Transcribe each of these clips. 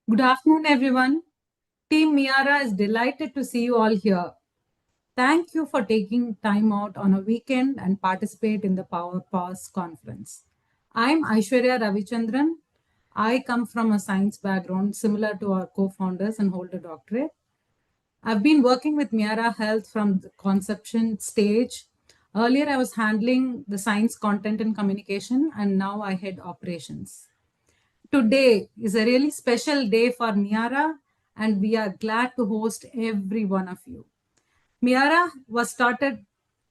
Good afternoon, everyone. Team Miyara is delighted to see you all here. Thank you for taking time out on a weekend and participate in the PowerPause conference. I'm Aishwarya Ravichandran. I come from a science background similar to our co-founders and hold a doctorate. I've been working with Miyara Health from the conception stage. Earlier, I was handling the science content and communication, and now I head operations. Today is a really special day for Miyara, and we are glad to host every one of you. Miyara was started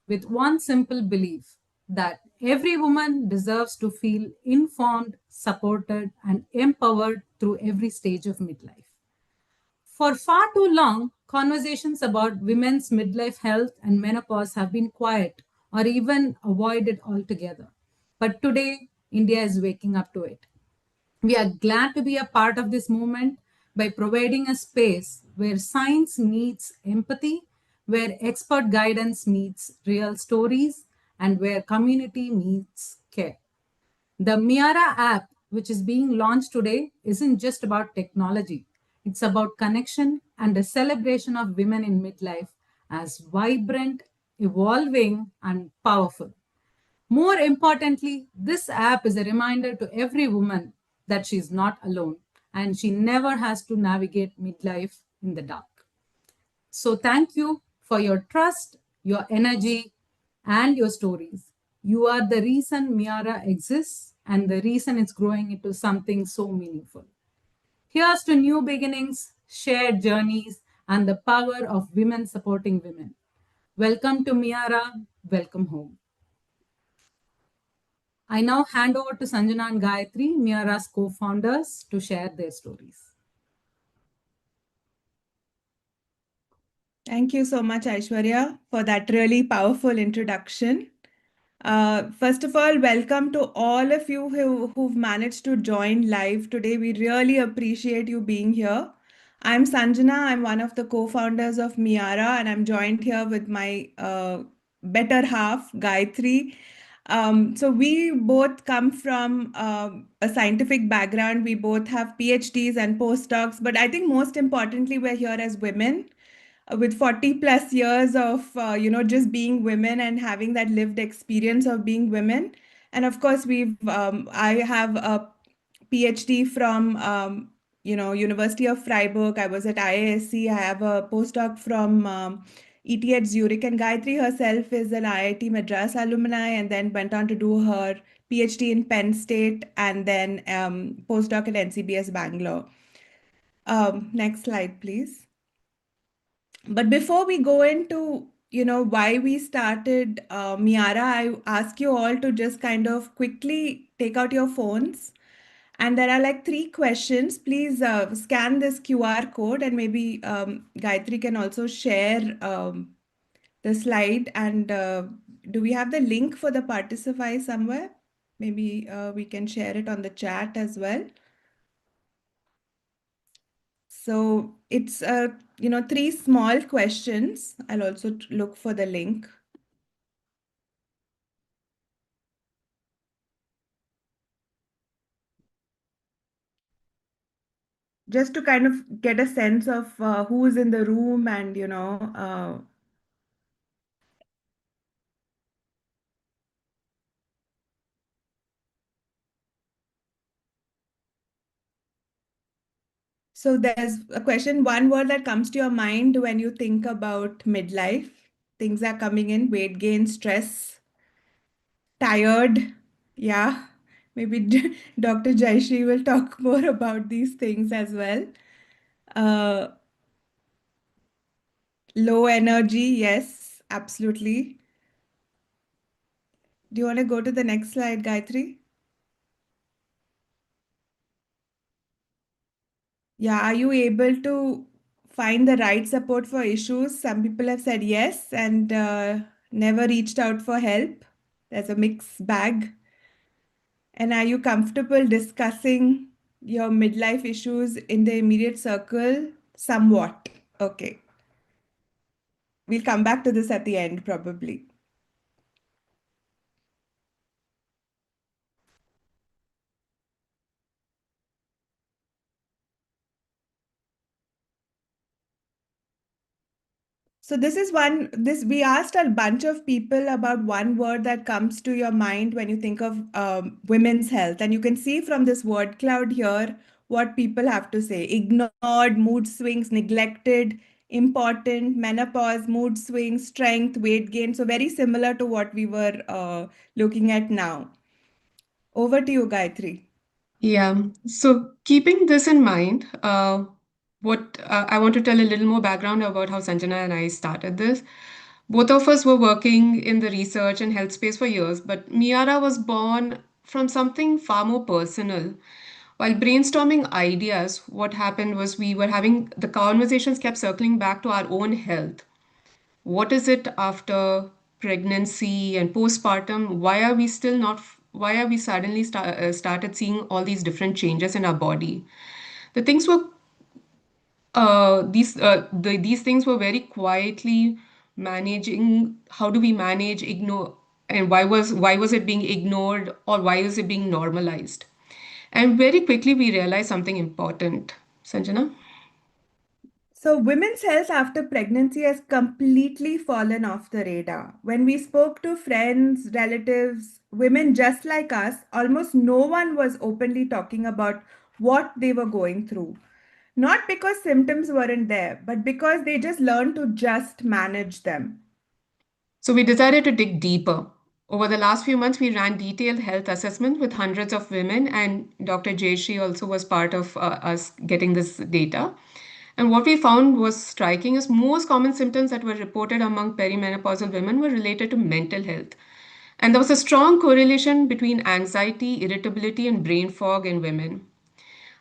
with one simple belief that every woman deserves to feel informed, supported, and empowered through every stage of midlife. For far too long, conversations about women's midlife health and menopause have been quiet or even avoided altogether. But today, India is waking up to it. We are glad to be a part of this movement by providing a space where science meets empathy, where expert guidance meets real stories, and where community meets care. The Miyara app, which is being launched today, isn't just about technology. It's about connection and a celebration of women in midlife as vibrant, evolving, and powerful. More importantly, this app is a reminder to every woman that she is not alone and she never has to navigate midlife in the dark. So, thank you for your trust, your energy, and your stories. You are the reason Miyara exists and the reason it's growing into something so meaningful. Here's to new beginnings, shared journeys, and the power of women supporting women. Welcome to Miyara. Welcome home. I now hand over to Sanjana and Gayatri, Miyara's co founders, to share their stories. Thank you so much, Aishwarya, for that really powerful introduction. First of all, welcome to all of you who've managed to join live today. We really appreciate you being here. I'm Sanjana. I'm one of the co-founders of Miyara, and I'm joined here with my better half, Gayatri. So we both come from a scientific background. We both have PhDs and postdocs, but I think most importantly, we're here as women with 40 plus years of just being women and having that lived experience of being women. And of course I have a PhD from University of Freiburg. I was at IISc. I have a postdoc from ETH Zurich, and Gayatri herself is an IIT Madras alumni and then went on to do her PhD in Penn State and then postdoc at NCBS Bangalore. Next slide, please. But before we go into, why we started Miyara, I ask you all to just kind of quickly take out your phones. And there are like 3 questions. Please scan this QR code and maybe Gayatri can also share the slide. And do we have the link for the Participy somewhere? Maybe we can share it on the chat as well. So it's 3 small questions. I'll also look for the link. Just to kind of get a sense of who's in the room and so there's a question, one word that comes to your mind when you think about midlife. Things are coming in, weight gain, stress, tired. Yeah, maybe Dr. Jayshree will talk more about these things as well. Uh, Low energy, yes, absolutely. Do you want to go to the next slide, Gayatri? Yeah, are you able to find the right support for issues? Some people have said yes and never reached out for help. There's a mixed bag. And are you comfortable discussing your midlife issues in the immediate circle? Somewhat. Okay. We'll come back to this at the end, probably. So this is one, this we asked a bunch of people about one word that comes to your mind when you think of women's health. And you can see from this word cloud here what people have to say. Ignored, mood swings, neglected, important, menopause, mood swings, strength, weight gain. So very similar to what we were looking at now. Over to you, Gayatri. Yeah. So keeping this in mind, what I want to tell a little more background about how Sanjana and I started this. Both of us were working in the research and health space for years, but Miyara was born from something far more personal. While brainstorming ideas, what happened was we were having the conversations kept circling back to our own health. What is it after pregnancy and postpartum? Why are we still not? Why are we suddenly started seeing all these different changes in our body? The things were these things were very quietly managing. How do we manage ignore? And why was it being ignored, or why is it being normalized? And very quickly we realized something important. Sanjana? So, women's health after pregnancy has completely fallen off the radar. When we spoke to friends, relatives, women just like us, almost no one was openly talking about what they were going through. Not because symptoms weren't there, but because they just learned to just manage them. So we decided to dig deeper. Over the last few months, we ran detailed health assessments with hundreds of women, and Dr. Jayshree also was part of us getting this data. And what we found was striking is most common symptoms that were reported among perimenopausal women were related to mental health. And there was a strong correlation between anxiety, irritability, and brain fog in women.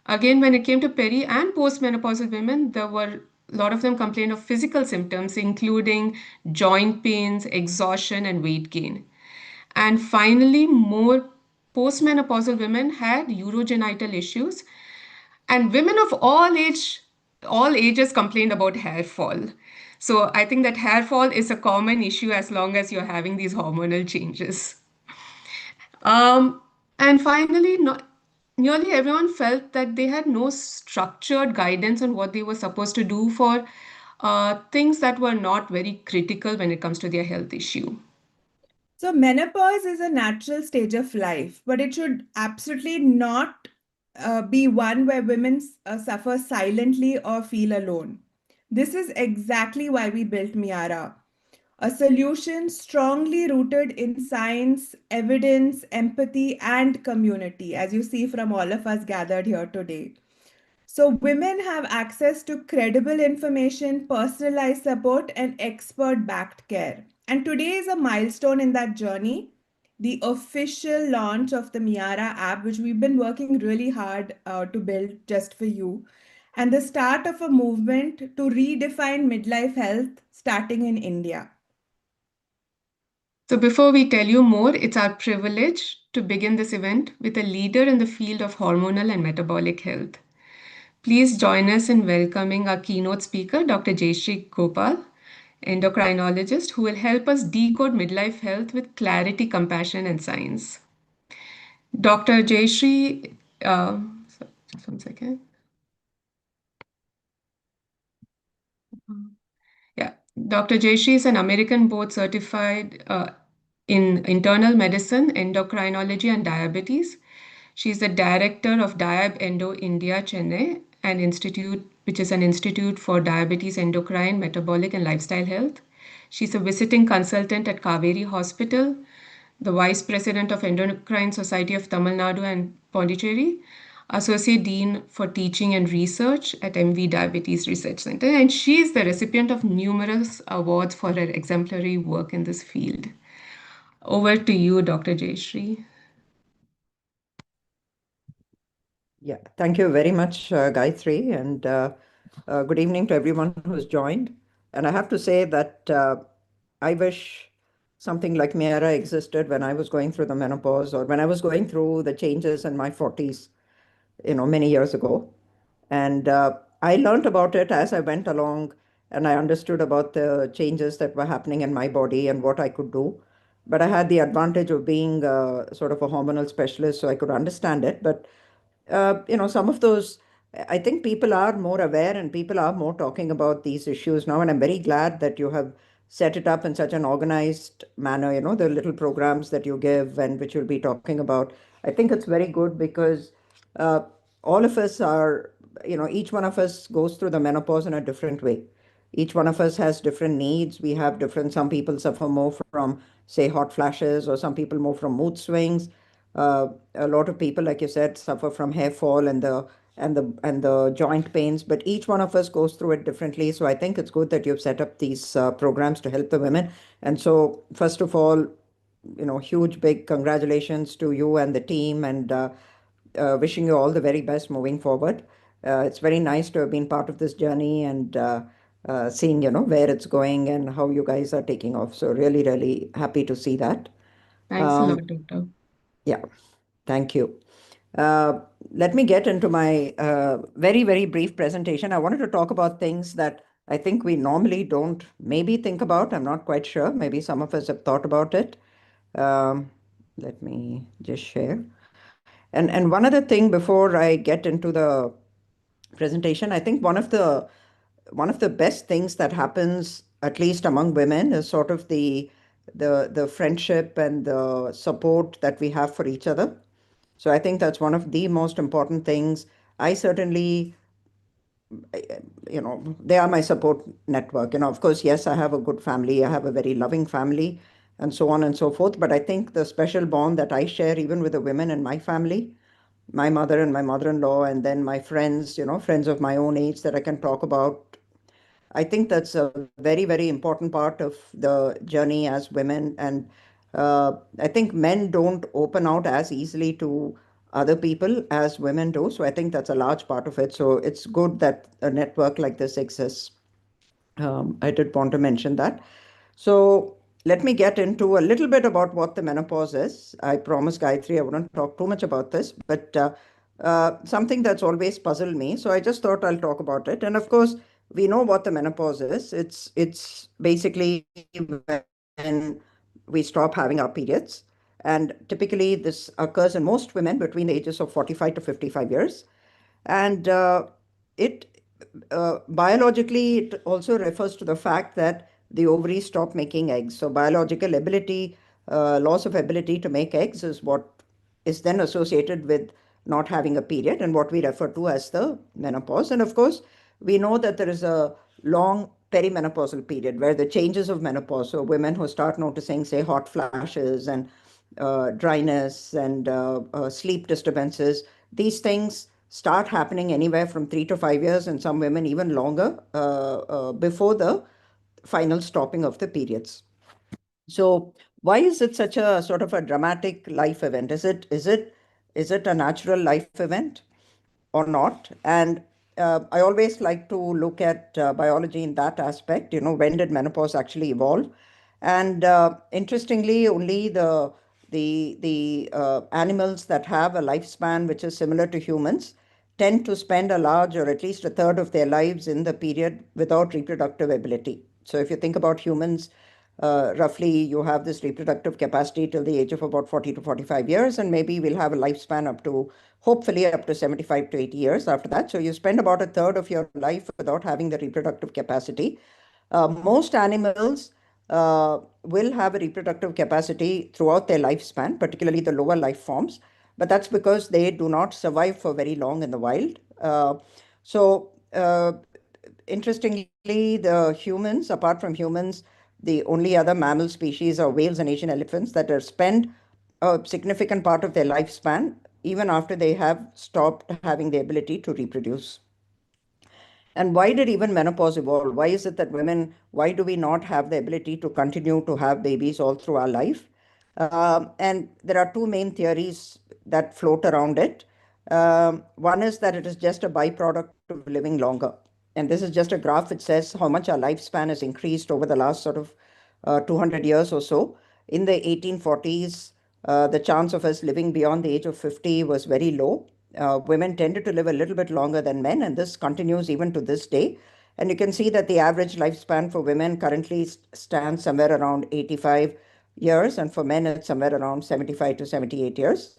Again, when it came to peri and postmenopausal women, there were a lot of them complained of physical symptoms, including joint pains, exhaustion, and weight gain. And finally, more postmenopausal women had urogenital issues, and women of all ages complained about hair fall. So I think that hair fall is a common issue as long as you're having these hormonal changes. Um, and finally, nearly everyone felt that they had no structured guidance on what they were supposed to do for things that were not very critical when it comes to their health issue. So, menopause is a natural stage of life, but it should absolutely not be one where women suffer silently or feel alone. This is exactly why we built Miyara, a solution strongly rooted in science, evidence, empathy, and community, as you see from all of us gathered here today. So, women have access to credible information, personalized support, and expert backed care. And today is a milestone in that journey, the official launch of the Miyara app, which we've been working really hard to build just for you, and the start of a movement to redefine midlife health starting in India. So, before we tell you more, it's our privilege to begin this event with a leader in the field of hormonal and metabolic health. Please join us in welcoming our keynote speaker, Dr. Jayshree Gopal, endocrinologist, who will help us decode midlife health with clarity, compassion, and science. Dr. Jayshree, just one second. Yeah, Dr. Jayshree is an American board certified in internal medicine, endocrinology, and diabetes. She is the director of Diab Endo India, Chennai, an institute which is an institute for diabetes, endocrine, metabolic, and lifestyle health. She's a visiting consultant at Kaveri Hospital, the vice president of Endocrine Society of Tamil Nadu and Pondicherry, associate dean for teaching and research at MV Diabetes Research Center, and she is the recipient of numerous awards for her exemplary work in this field. Over to you, Dr. Jayshree. Yeah, thank you very much, Gayatri, and good evening to everyone who's joined. And I have to say that I wish something like Miyara existed when I was going through the menopause or when I was going through the changes in my 40s, many years ago. And I learned about it as I went along, and I understood about the changes that were happening in my body and what I could do. But I had the advantage of being sort of a hormonal specialist, so I could understand it. But some of those I think people are more aware and people are more talking about these issues now. And I'm very glad that you have set it up in such an organized manner, the little programs that you give and which you'll be talking about. I think it's very good because uh, all of us are, each one of us goes through the menopause in a different way. Each one of us has different needs. We have different, some people suffer more from, say, hot flashes, or some people more from mood swings. A lot of people, like you said, suffer from hair fall and the joint pains, but each one of us goes through it differently. So I think it's good that you've set up these programs to help the women. And so, first of all, huge big congratulations to you and the team, and wishing you all the very best moving forward. It's very nice to have been part of this journey, and seeing where it's going and how you guys are taking off. So really, really happy to see that. Thanks a Um, lot, Doctor. yeah, thank you. Uh, Let me get into my very, very brief presentation. I wanted to talk about things that I think we normally don't maybe think about. I'm not quite sure. Maybe some of us have thought about it. Um, Let me just share. And one other thing before I get into the presentation, I think one of the best things that happens, at least among women, is sort of the friendship and the support that we have for each other. So I think that's one of the most important things. I certainly, they are my support network. Of course, yes, I have a good family. I have a very loving family, and so on and so forth. But I think the special bond that I share, even with the women in my family, my mother and my mother-in-law, and then my friends, friends of my own age that I can talk about. I think that's a very, very important part of the journey as women. And I think men don't open out as easily to other people as women do. So I think that's a large part of it. So it's good that a network like this exists. I did want to mention that. So let me get into a little bit about what the menopause is. I promised Gayatri I wouldn't talk too much about this, but something that's always puzzled me. So I just thought I'll talk about it. And of course, we know what the menopause is. It's basically when we stop having our periods. And typically, this occurs in most women between the ages of 45 to 55 years. And it biologically, it also refers to the fact that the ovaries stop making eggs. So biological ability, loss of ability to make eggs is what is then associated with not having a period, and what we refer to as the menopause. And of course, we know that there is a long perimenopausal period where the changes of menopause, so women who start noticing, say, hot flashes and dryness and sleep disturbances, these things start happening anywhere from 3 to 5 years, and some women even longer, before the final stopping of the periods. So why is it such a sort of a dramatic life event? Is it a natural life event or not? And I always like to look at biology in that aspect. When did menopause actually evolve? And interestingly, only the animals that have a lifespan which is similar to humans tend to spend a large, or at least a third of their lives in the period without reproductive ability. So if you think about humans, roughly you have this reproductive capacity till the age of about 40 to 45 years, and maybe we'll have a lifespan up to, hopefully, up to 75 to 80 years after that. So you spend about a third of your life without having the reproductive capacity. Most animals will have a reproductive capacity throughout their lifespan, particularly the lower life forms, but that's because they do not survive for very long in the wild. So, interestingly, the humans, apart from humans, the only other mammal species are whales and Asian elephants that are spend a significant part of their lifespan even after they have stopped having the ability to reproduce. And why did even menopause evolve? Why is it that women, why do we not have the ability to continue to have babies all through our life? And there are two main theories that float around it. One is that it is just a byproduct of living longer. And this is just a graph which says how much our lifespan has increased over the last sort of 200 years or so. In the 1840s, the chance of us living beyond the age of 50 was very low. Women tended to live a little bit longer than men, and this continues even to this day. And you can see that the average lifespan for women currently stands somewhere around 85 years, and for men, it's somewhere around 75 to 78 years.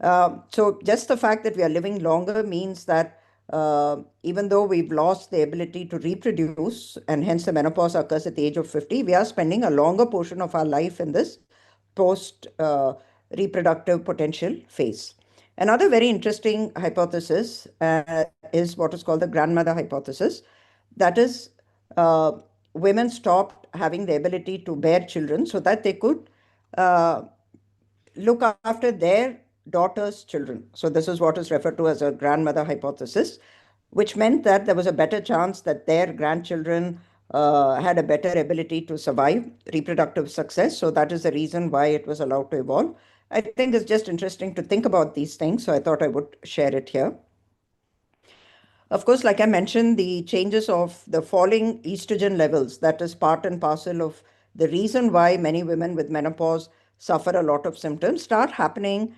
So just the fact that we are living longer means that even though we've lost the ability to reproduce and hence the menopause occurs at the age of 50, we are spending a longer portion of our life in this post reproductive potential phase. Another very interesting hypothesis is what is called the grandmother hypothesis. That is, women stopped having the ability to bear children so that they could uh, look after their daughter's children. So this is what is referred to as a grandmother hypothesis, which meant that there was a better chance that their grandchildren had a better ability to survive reproductive success. So that is the reason why it was allowed to evolve. I think it's just interesting to think about these things, so I thought I would share it here. Of course, like I mentioned, the changes of the falling estrogen levels, that is part and parcel of the reason why many women with menopause suffer a lot of symptoms, start happening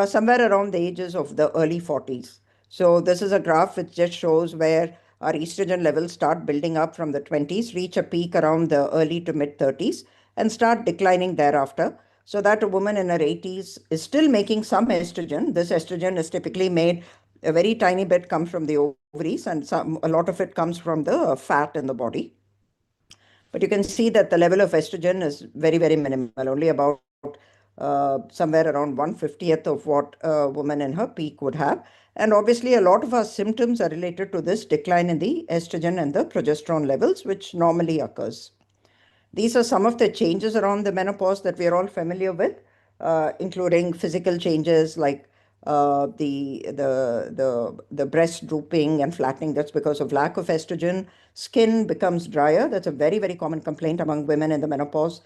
somewhere around the ages of the early 40s. So this is a graph which just shows where our estrogen levels start building up from the 20s, reach a peak around the early to mid 30s, and start declining thereafter. So that a woman in her 80s is still making some estrogen. This estrogen is typically made, a very tiny bit comes from the ovaries, and a lot of it comes from the fat in the body. But you can see that the level of estrogen is very, very minimal, only about somewhere around 1/50th of what a woman in her peak would have. And obviously, a lot of our symptoms are related to this decline in the estrogen and the progesterone levels, which normally occurs. These are some of the changes around the menopause that we are all familiar with, including physical changes like the breast drooping and flattening. That's because of lack of estrogen. Skin becomes drier. That's a very, very common complaint among women in the menopause.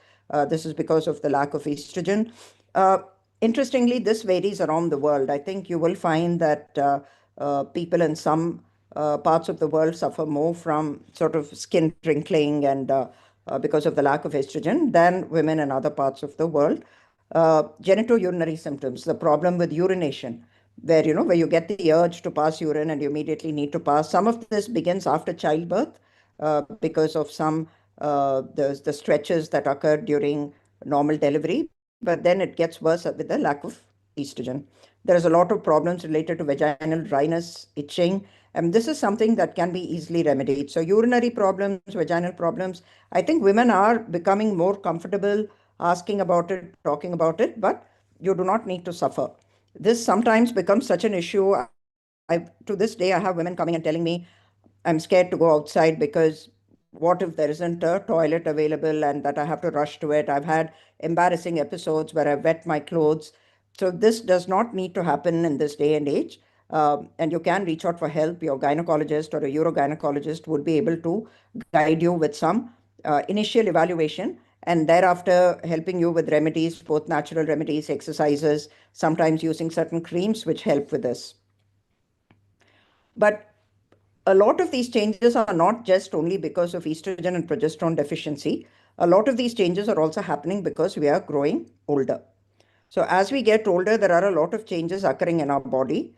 This is because of the lack of estrogen. Interestingly, this varies around the world. I think you will find that people in some parts of the world suffer more from sort of skin wrinkling and because of the lack of estrogen than women in other parts of the world. Genitourinary symptoms, the problem with urination, where you get the urge to pass urine and you immediately need to pass. Some of this begins after childbirth because of some the stretches that occur during normal delivery, but then it gets worse with the lack of estrogen. There is a lot of problems related to vaginal dryness, itching, and this is something that can be easily remedied. So urinary problems, vaginal problems, I think women are becoming more comfortable asking about it, talking about it, but you do not need to suffer. This sometimes becomes such an issue. To this day, I have women coming and telling me, I'm scared to go outside because what if there isn't a toilet available and that I have to rush to it? I've had embarrassing episodes where I've wet my clothes. So this does not need to happen in this day and age. And you can reach out for help. Your gynecologist or a urogynecologist would be able to guide you with some initial evaluation and thereafter helping you with remedies, both natural remedies, exercises, sometimes using certain creams which help with this. But a lot of these changes are not just only because of estrogen and progesterone deficiency. A lot of these changes are also happening because we are growing older. So as we get older, there are a lot of changes occurring in our body,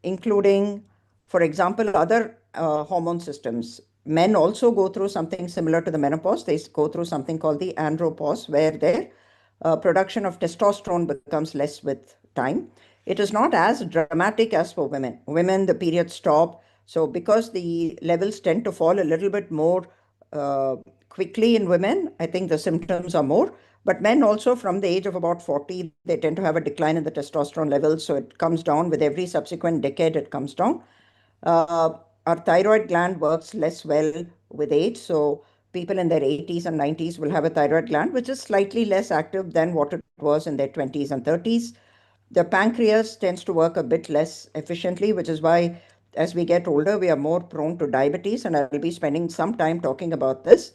including, for example, other hormone systems. Men also go through something similar to the menopause. They go through something called the andropause, where their production of testosterone becomes less with time. It is not as dramatic as for women. Women, the periods stop. So because the levels tend to fall a little bit more quickly in women, I think the symptoms are more. But men also, from the age of about 40, they tend to have a decline in the testosterone levels. So it comes down with every subsequent decade, it comes down. Our thyroid gland works less well with age. So people in their 80s and 90s will have a thyroid gland, which is slightly less active than what it was in their 20s and 30s. The pancreas tends to work a bit less efficiently, which is why as we get older, we are more prone to diabetes. And I'll be spending some time talking about this.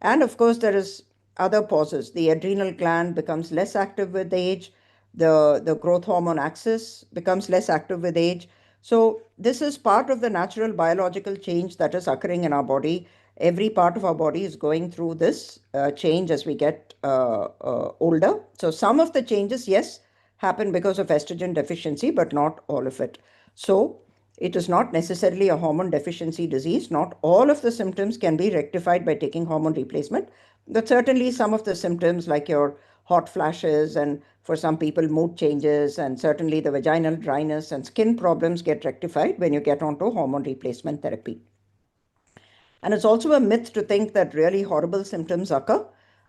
And of course, there is other pauses. The adrenal gland becomes less active with age. The growth hormone axis becomes less active with age. So this is part of the natural biological change that is occurring in our body. Every part of our body is going through this change as we get older. So some of the changes, yes, happen because of estrogen deficiency, but not all of it. So it is not necessarily a hormone deficiency disease. Not all of the symptoms can be rectified by taking hormone replacement, but certainly some of the symptoms like your hot flashes and For some people, mood changes, and certainly the vaginal dryness and skin problems get rectified when you get onto hormone replacement therapy. And it's also a myth to think that really horrible symptoms occur.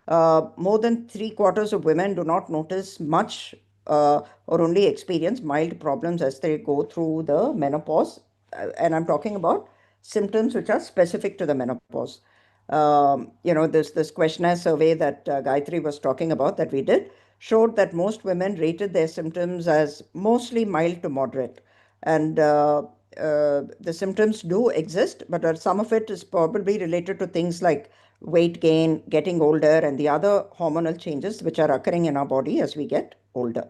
More than 3/4 of women do not notice much or only experience mild problems as they go through the menopause. And I'm talking about symptoms which are specific to the menopause. This questionnaire survey that Gayatri was talking about that we did showed that most women rated their symptoms as mostly mild to moderate. And the symptoms do exist, but some of it is probably related to things like weight gain, getting older, and the other hormonal changes which are occurring in our body as we get older.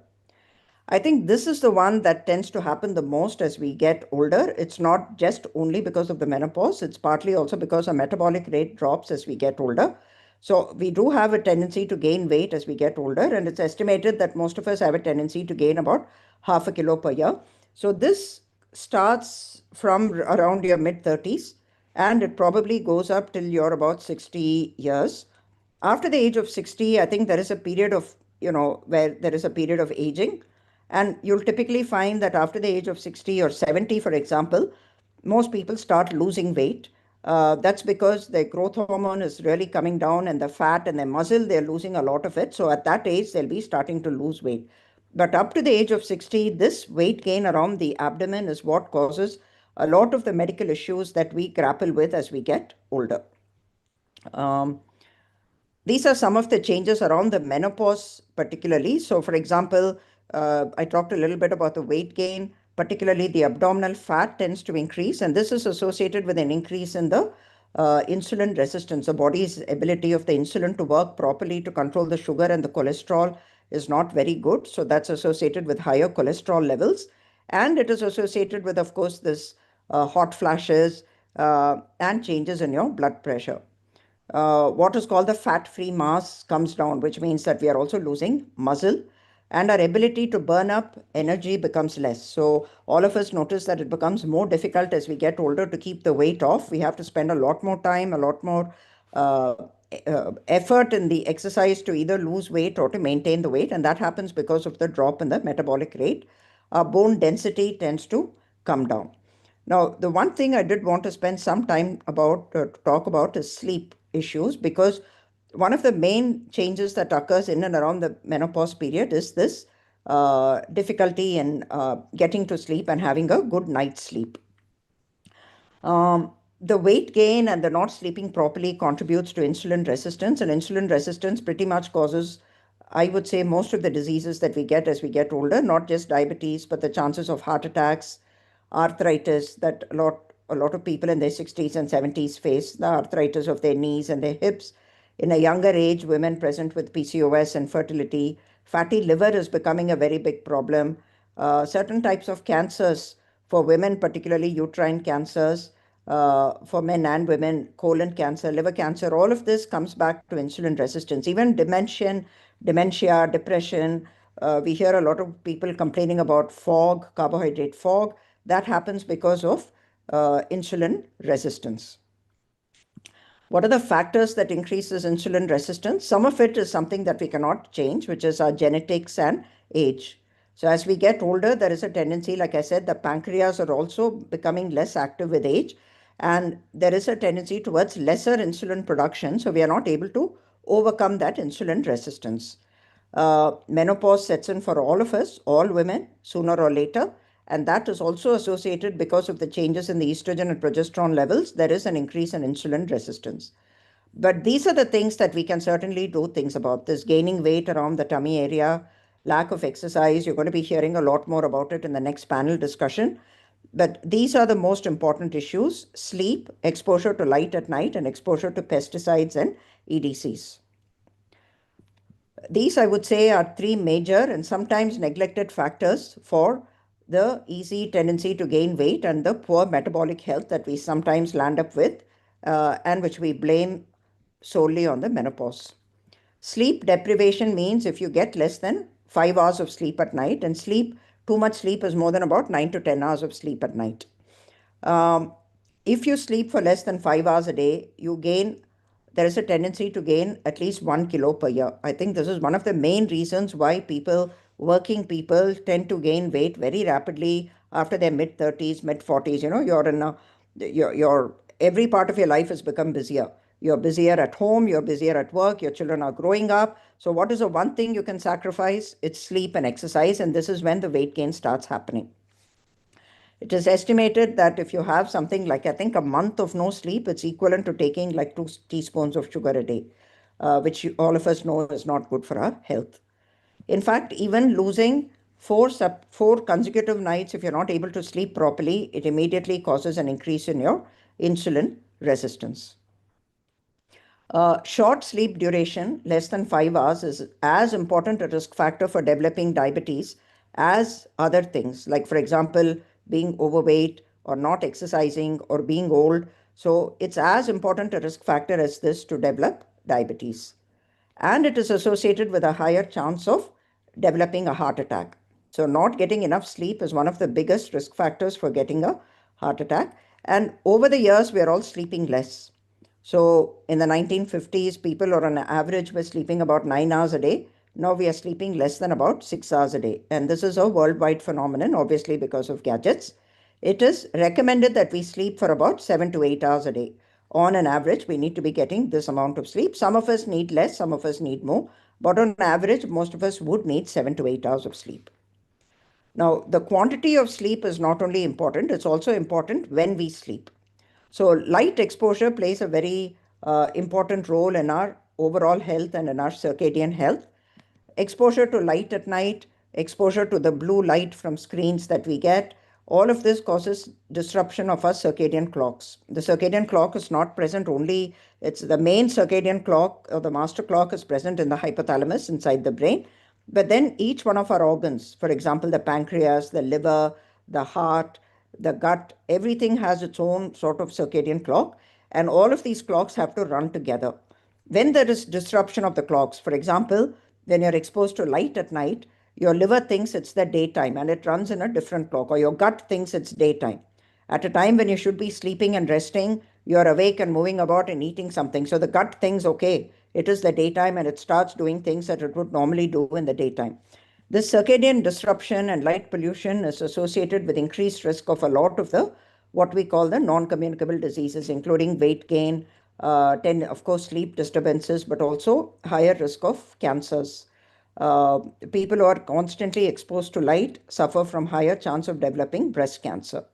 I think this is the one that tends to happen the most as we get older. It's not just only because of the menopause, it's partly also because our metabolic rate drops as we get older. So we do have a tendency to gain weight as we get older, and it's estimated that most of us have a tendency to gain about half a kilo per year. So this starts from around your mid 30s, and it probably goes up till you're about 60 years. After the age of 60, I think there is a period of, where there is a period of aging. And you'll typically find that after the age of 60 or 70, for example, most people start losing weight. That's because their growth hormone is really coming down, and the fat and their muscle, they're losing a lot of it. So at that age, they'll be starting to lose weight. But up to the age of 60, this weight gain around the abdomen is what causes a lot of the medical issues that we grapple with as we get older. These are some of the changes around the menopause, particularly. So, for example, I talked a little bit about the weight gain, particularly the abdominal fat tends to increase, and this is associated with an increase in the insulin resistance. The body's ability of the insulin to work properly to control the sugar and the cholesterol is not very good. So, that's associated with higher cholesterol levels. And it is associated with, of course, this hot flashes and changes in your blood pressure. What is called the fat-free mass comes down, which means that we are also losing muscle, and our ability to burn up energy becomes less. So all of us notice that it becomes more difficult as we get older to keep the weight off. We have to spend a lot more time, a lot more effort in the exercise to either lose weight or to maintain the weight, and that happens because of the drop in the metabolic rate. Our bone density tends to come down. Now, the one thing I did want to spend some time about to talk about is sleep issues, because one of the main changes that occurs in and around the menopause period is this difficulty in getting to sleep and having a good night's sleep. The weight gain and the not sleeping properly contributes to insulin resistance, and insulin resistance pretty much causes, I would say, most of the diseases that we get as we get older, not just diabetes, but the chances of heart attacks, arthritis that a lot of people in their 60s and 70s face, the arthritis of their knees and their hips. In a younger age, women present with PCOS and fertility, fatty liver is becoming a very big problem. Certain types of cancers for women, particularly uterine cancers, for men and women, colon cancer, liver cancer, all of this comes back to insulin resistance. Even dementia, depression, we hear a lot of people complaining about fog, carbohydrate fog. That happens because of insulin resistance. What are the factors that increases insulin resistance? Some of it is something that we cannot change, which is our genetics and age. So as we get older, there is a tendency, like I said, the pancreas are also becoming less active with age, and there is a tendency towards lesser insulin production. So we are not able to overcome that insulin resistance. Menopause sets in for all of us, all women, sooner or later. And that is also associated because of the changes in the estrogen and progesterone levels. There is an increase in insulin resistance. But these are the things that we can certainly do things about. This gaining weight around the tummy area, lack of exercise. You're going to be hearing a lot more about it in the next panel discussion. But these are the most important issues: sleep, exposure to light at night, and exposure to pesticides and EDCs. These, I would say, are three major and sometimes neglected factors for the easy tendency to gain weight and the poor metabolic health that we sometimes land up with, and which we blame solely on the menopause. Sleep deprivation means if you get less than 5 hours of sleep at night, and too much sleep is more than about 9 to 10 hours of sleep at night. If you sleep for less than 5 hours a day, you gain there is a tendency to gain at least 1 kilo per year. I think this is one of the main reasons why working people tend to gain weight very rapidly after their mid 30s, mid 40s. Your every part of your life has become busier. You're busier at home, you're busier at work, your children are growing up. So, what is the one thing you can sacrifice? It's sleep and exercise, and this is when the weight gain starts happening. It is estimated that if you have something like, I think, a month of no sleep, it's equivalent to taking like 2 teaspoons of sugar a day, which all of us know is not good for our health. In fact, even losing four consecutive nights, if you're not able to sleep properly, it immediately causes an increase in your insulin resistance. Short sleep duration, less than 5 hours, is as important a risk factor for developing diabetes as other things, like, for example, being overweight or not exercising or being old. So it's as important a risk factor as this to develop diabetes. And it is associated with a higher chance of developing a heart attack. So not getting enough sleep is one of the biggest risk factors for getting a heart attack. And over the years, we are all sleeping less. So in the 1950s, people on average were sleeping about 9 hours a day. Now we are sleeping less than about 6 hours a day. And this is a worldwide phenomenon, obviously, because of gadgets. It is recommended that we sleep for about 7 to 8 hours a day. On an average, we need to be getting this amount of sleep. Some of us need less, some of us need more. But on average, most of us would need 7 to 8 hours of sleep. Now, the quantity of sleep is not only important, it's also important when we sleep. So light exposure plays a very important role in our overall health and in our circadian health. Exposure to light at night, exposure to the blue light from screens that we get, all of this causes disruption of our circadian clocks. The circadian clock is not present only, it's the main circadian clock, or the master clock, is present in the hypothalamus inside the brain. But then each one of our organs, for example, the pancreas, the liver, the heart, the gut, everything has its own sort of circadian clock, and all of these clocks have to run together. When there is disruption of the clocks, for example, when you're exposed to light at night, your liver thinks it's the daytime and it runs in a different clock, or your gut thinks it's daytime. At a time when you should be sleeping and resting, you're awake and moving about and eating something. So the gut thinks, okay, it is the daytime, and it starts doing things that it would normally do in the daytime. This circadian disruption and light pollution is associated with increased risk of a lot of the what we call the non-communicable diseases, including weight gain, of course, sleep disturbances, but also higher risk of cancers. People who are constantly exposed to light suffer from higher chance of developing breast cancer.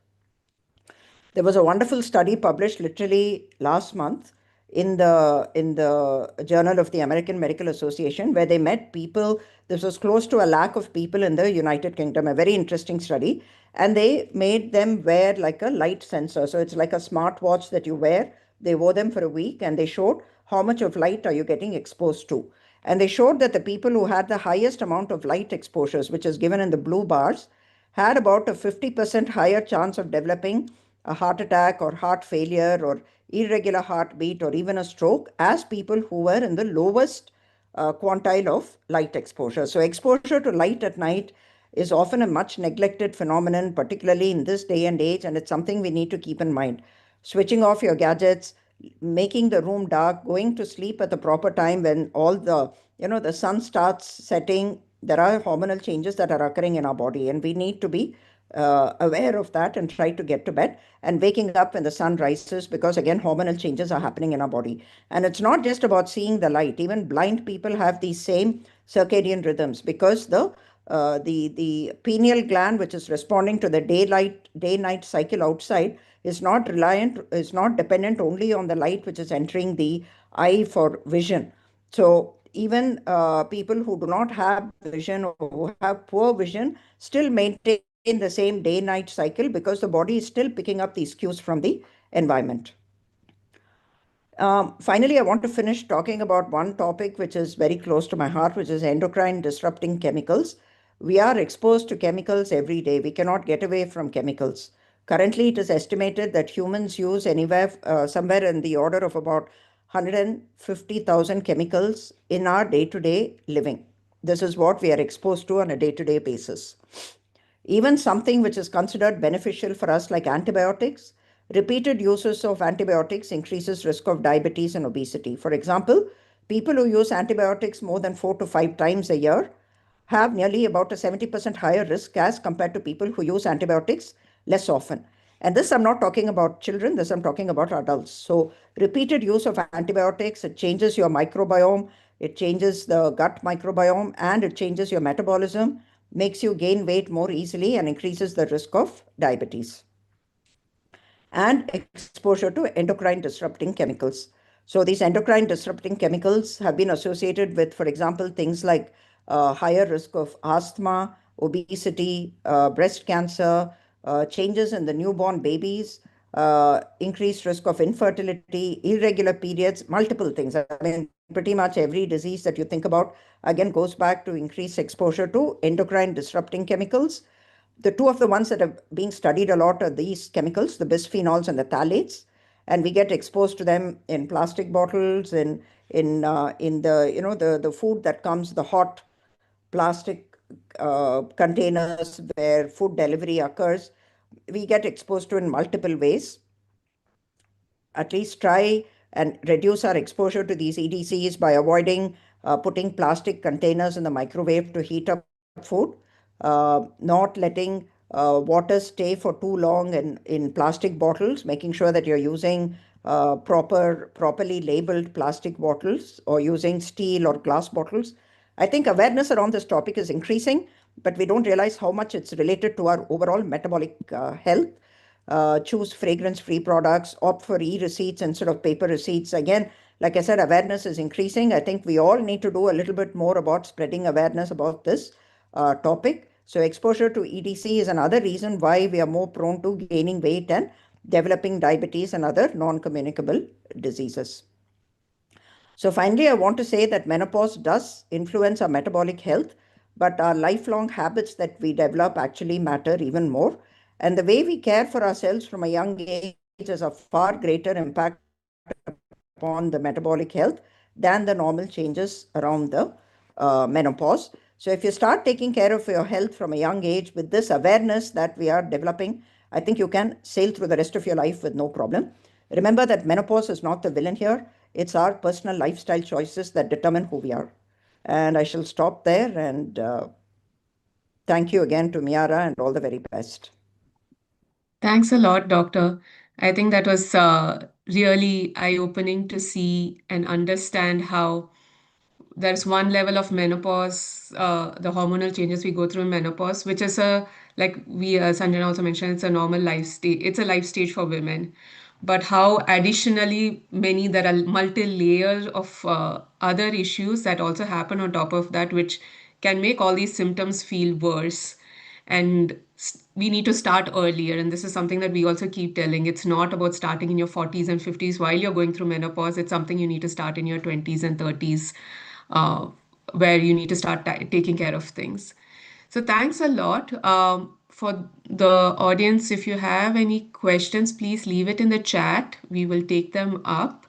There was a wonderful study published literally last month in the Journal of the American Medical Association, where they met people. This was close to 1 lakh of people in the United Kingdom, a very interesting study. And they made them wear like a light sensor. So it's like a smartwatch that you wear. They wore them for a week, and they showed how much of light are you getting exposed to. And they showed that the people who had the highest amount of light exposures, which is given in the blue bars, had about a 50% higher chance of developing a heart attack or heart failure or irregular heartbeat or even a stroke as people who were in the lowest quantile of light exposure. So exposure to light at night is often a much neglected phenomenon, particularly in this day and age, and it's something we need to keep in mind. Switching off your gadgets, making the room dark, going to sleep at the proper time when all the sun starts setting. There are hormonal changes that are occurring in our body, and we need to be aware of that and try to get to bed, and waking up when the sun rises, because again, hormonal changes are happening in our body. And it's not just about seeing the light. Even blind people have these same circadian rhythms, because the pineal gland, which is responding to the day-night cycle outside, is not dependent only on the light which is entering the eye for vision. So even people who do not have vision or who have poor vision still maintain the same day-night cycle, because the body is still picking up these cues from the environment. Finally, I want to finish talking about one topic which is very close to my heart, which is endocrine disrupting chemicals. We are exposed to chemicals every day. We cannot get away from chemicals. Currently, it is estimated that humans use somewhere in the order of about 150,000 chemicals in our day-to-day living. This is what we are exposed to on a day-to-day basis. Even something which is considered beneficial for us, like antibiotics, repeated uses of antibiotics increases risk of diabetes and obesity. For example, people who use antibiotics more than 4 to 5 times a year have nearly about a 70% higher risk as compared to people who use antibiotics less often. And this I'm not talking about children, this I'm talking about adults. So repeated use of antibiotics, it changes your microbiome, it changes the gut microbiome, and it changes your metabolism, makes you gain weight more easily, and increases the risk of diabetes. And exposure to endocrine disrupting chemicals. So these endocrine disrupting chemicals have been associated with, for example, things like higher risk of asthma, obesity, breast cancer, changes in the newborn babies, increased risk of infertility, irregular periods, multiple things. I mean, pretty much every disease that you think about, again, goes back to increased exposure to endocrine disrupting chemicals. The two of the ones that are being studied a lot are these chemicals, the bisphenols and the phthalates, and we get exposed to them in plastic bottles, in the the food that comes, the hot plastic containers where food delivery occurs. We get exposed to in multiple ways. At least try and reduce our exposure to these EDCs by avoiding putting plastic containers in the microwave to heat up food, not letting water stay for too long in plastic bottles, making sure that you're using properly labeled plastic bottles or using steel or glass bottles. I think awareness around this topic is increasing, but we don't realize how much it's related to our overall metabolic health. Choose fragrance-free products, opt for e-receipts instead of paper receipts. Again, like I said, awareness is increasing. I think we all need to do a little bit more about spreading awareness about this topic. So exposure to EDC is another reason why we are more prone to gaining weight and developing diabetes and other non-communicable diseases. So finally, I want to say that menopause does influence our metabolic health, but our lifelong habits that we develop actually matter even more. And the way we care for ourselves from a young age has a far greater impact upon the metabolic health than the normal changes around the menopause. So if you start taking care of your health from a young age with this awareness that we are developing, I think you can sail through the rest of your life with no problem. Remember that menopause is not the villain here. It's our personal lifestyle choices that determine who we are. And I shall stop there, and thank you again to Miyara and all the very best. Thanks a lot, Doctor. I think that was really eye-opening to see and understand how there's one level of menopause, the hormonal changes we go through in menopause, which is like Sanjana also mentioned, it's a normal life stage. It's a life stage for women. But how additionally many, there are multi layers of other issues that also happen on top of that, which can make all these symptoms feel worse. And we need to start earlier. And this is something that we also keep telling. It's not about starting in your 40s and 50s while you're going through menopause. It's something you need to start in your 20s and 30s, uh, where you need to start taking care of things. So thanks a lot. For the audience, if you have any questions, please leave it in the chat. We will take them up.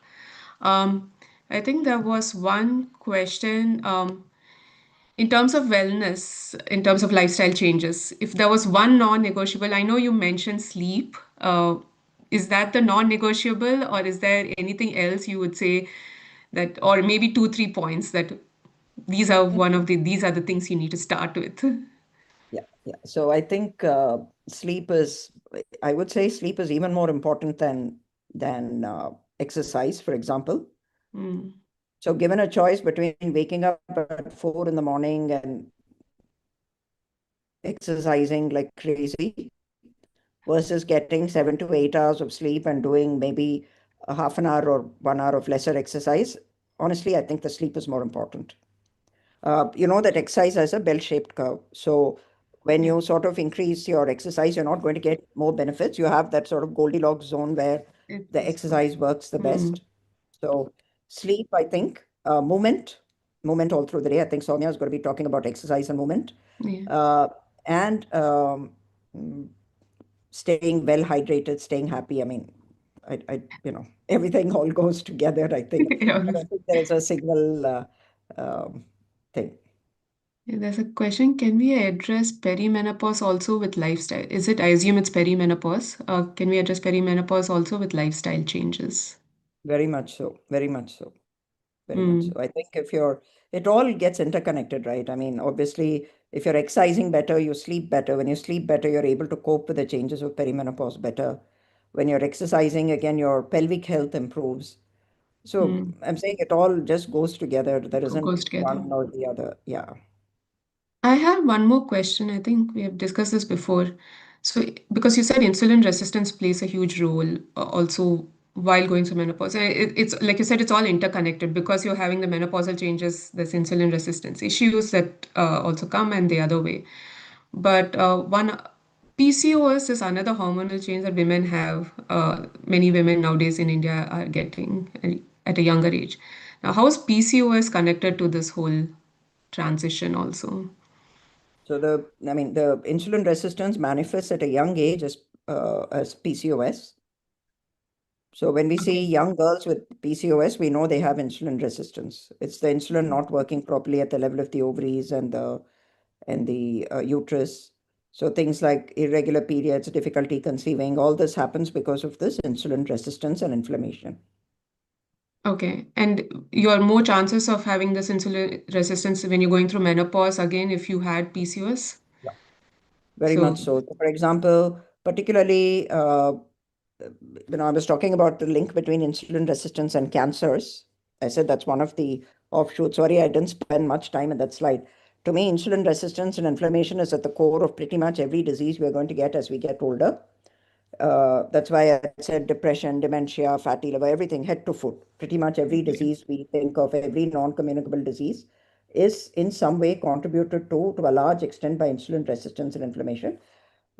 I think there was one question. In terms of wellness, in terms of lifestyle changes, if there was one non-negotiable, I know you mentioned sleep. Is that the non-negotiable, or is there anything else you would say that, or maybe two, 3 points that these are the things you need to start with? Yeah. So I think sleep is, I would say sleep is even more important than exercise, for example. Mm. So given a choice between waking up at 4 in the morning and exercising like crazy versus getting 7 to 8 hours of sleep and doing maybe a half an hour or 1 hour of lesser exercise, honestly, I think the sleep is more important. You know that exercise has a bell-shaped curve. So when Yeah. you sort of increase your exercise, you're not going to get more benefits. You have that sort of Goldilocks zone where It the is good. exercise works the Mm. best. So sleep, I think, movement all through the day. I think Soumya is going to be talking about exercise and movement. Yeah. And mm, staying well hydrated, staying happy. I mean, everything all goes together, I think. I Yeah. don't think there is a single thing. Yeah, there's a question. Can we address perimenopause also with lifestyle? Is it, I assume it's perimenopause. Can we address perimenopause also with lifestyle changes? Very much so. Very much so. Very much so. Mm, I think if you're, it all gets interconnected, right? I mean, obviously, if you're exercising better, you sleep better. When you sleep better, you're able to cope with the changes of perimenopause better. When you're exercising, again, your pelvic health improves. So mm. I'm saying it all just goes together. There isn't Goes together. one or the other. Yeah. I have one more question. I think we have discussed this before. So, because you said insulin resistance plays a huge role also while going through menopause. It's like you said, it's all interconnected because you're having the menopausal changes, there's insulin resistance issues that also come and the other way. But one PCOS is another hormonal change that women have. Many women nowadays in India are getting at a younger age. Now, how is PCOS connected to this whole transition also? So I mean, the insulin resistance manifests at a young age as PCOS. So when we see Okay. young girls with PCOS, we know they have insulin resistance. It's the insulin not working properly at the level of the ovaries and the uterus. So things like irregular periods, difficulty conceiving, all this happens because of this insulin resistance and inflammation. Okay. And you are more chances of having this insulin resistance when you're going through menopause again if you had PCOS. Yeah. Very much So, so. So for example, particularly, I was talking about the link between insulin resistance and cancers. I said that's one of the offshoots. Sorry, I didn't spend much time in that slide. To me, insulin resistance and inflammation is at the core of pretty much every disease we're going to get as we get older. That's why I said depression, dementia, fatty liver, everything, head to foot. Pretty much every okay. disease we think of, every non-communicable disease, is in some way contributed to a large extent by insulin resistance and inflammation.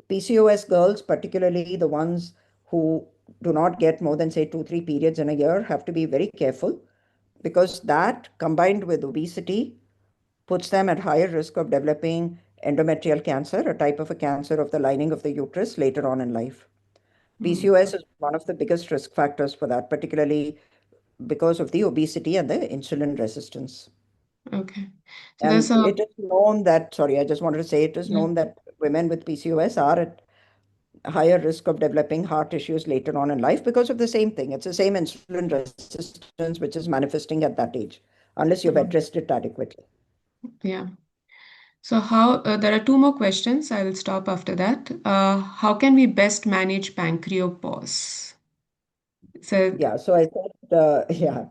PCOS girls, particularly the ones who do not get more than, say, 2, 3 periods in a year, have to be very careful because that combined with obesity puts them at higher risk of developing endometrial cancer, a type of a cancer of the lining of the uterus later on in life. Mm, PCOS is one of the biggest risk factors for that, particularly because of the obesity and the insulin resistance. okay. So there's And a, it is known that, sorry, I just wanted to say it is yeah. known that women with PCOS are at higher risk of developing heart issues later on in life because of the same thing. It's the same insulin resistance which is manifesting at that age, unless you've Mm, addressed it adequately. yeah. So how, there are two more questions. I will stop after that. How can we best manage pancreopause? So, Yeah, so I thought, yeah,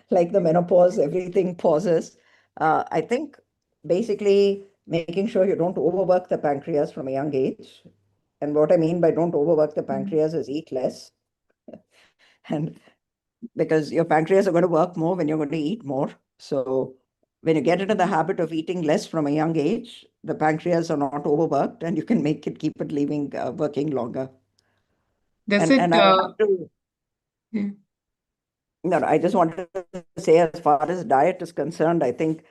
like the menopause, everything pauses. I think basically making sure you don't overwork the pancreas from a young age. And what I mean by don't overwork the mm, pancreas is eat less. And because your pancreas are going to work more when you're going to eat more. So when you get into the habit of eating less from a young age, the pancreas are not overworked and you can make it, keep it leaving, working longer. does And it, I have to, yeah, no, I just wanted to say, as far as diet is concerned, I think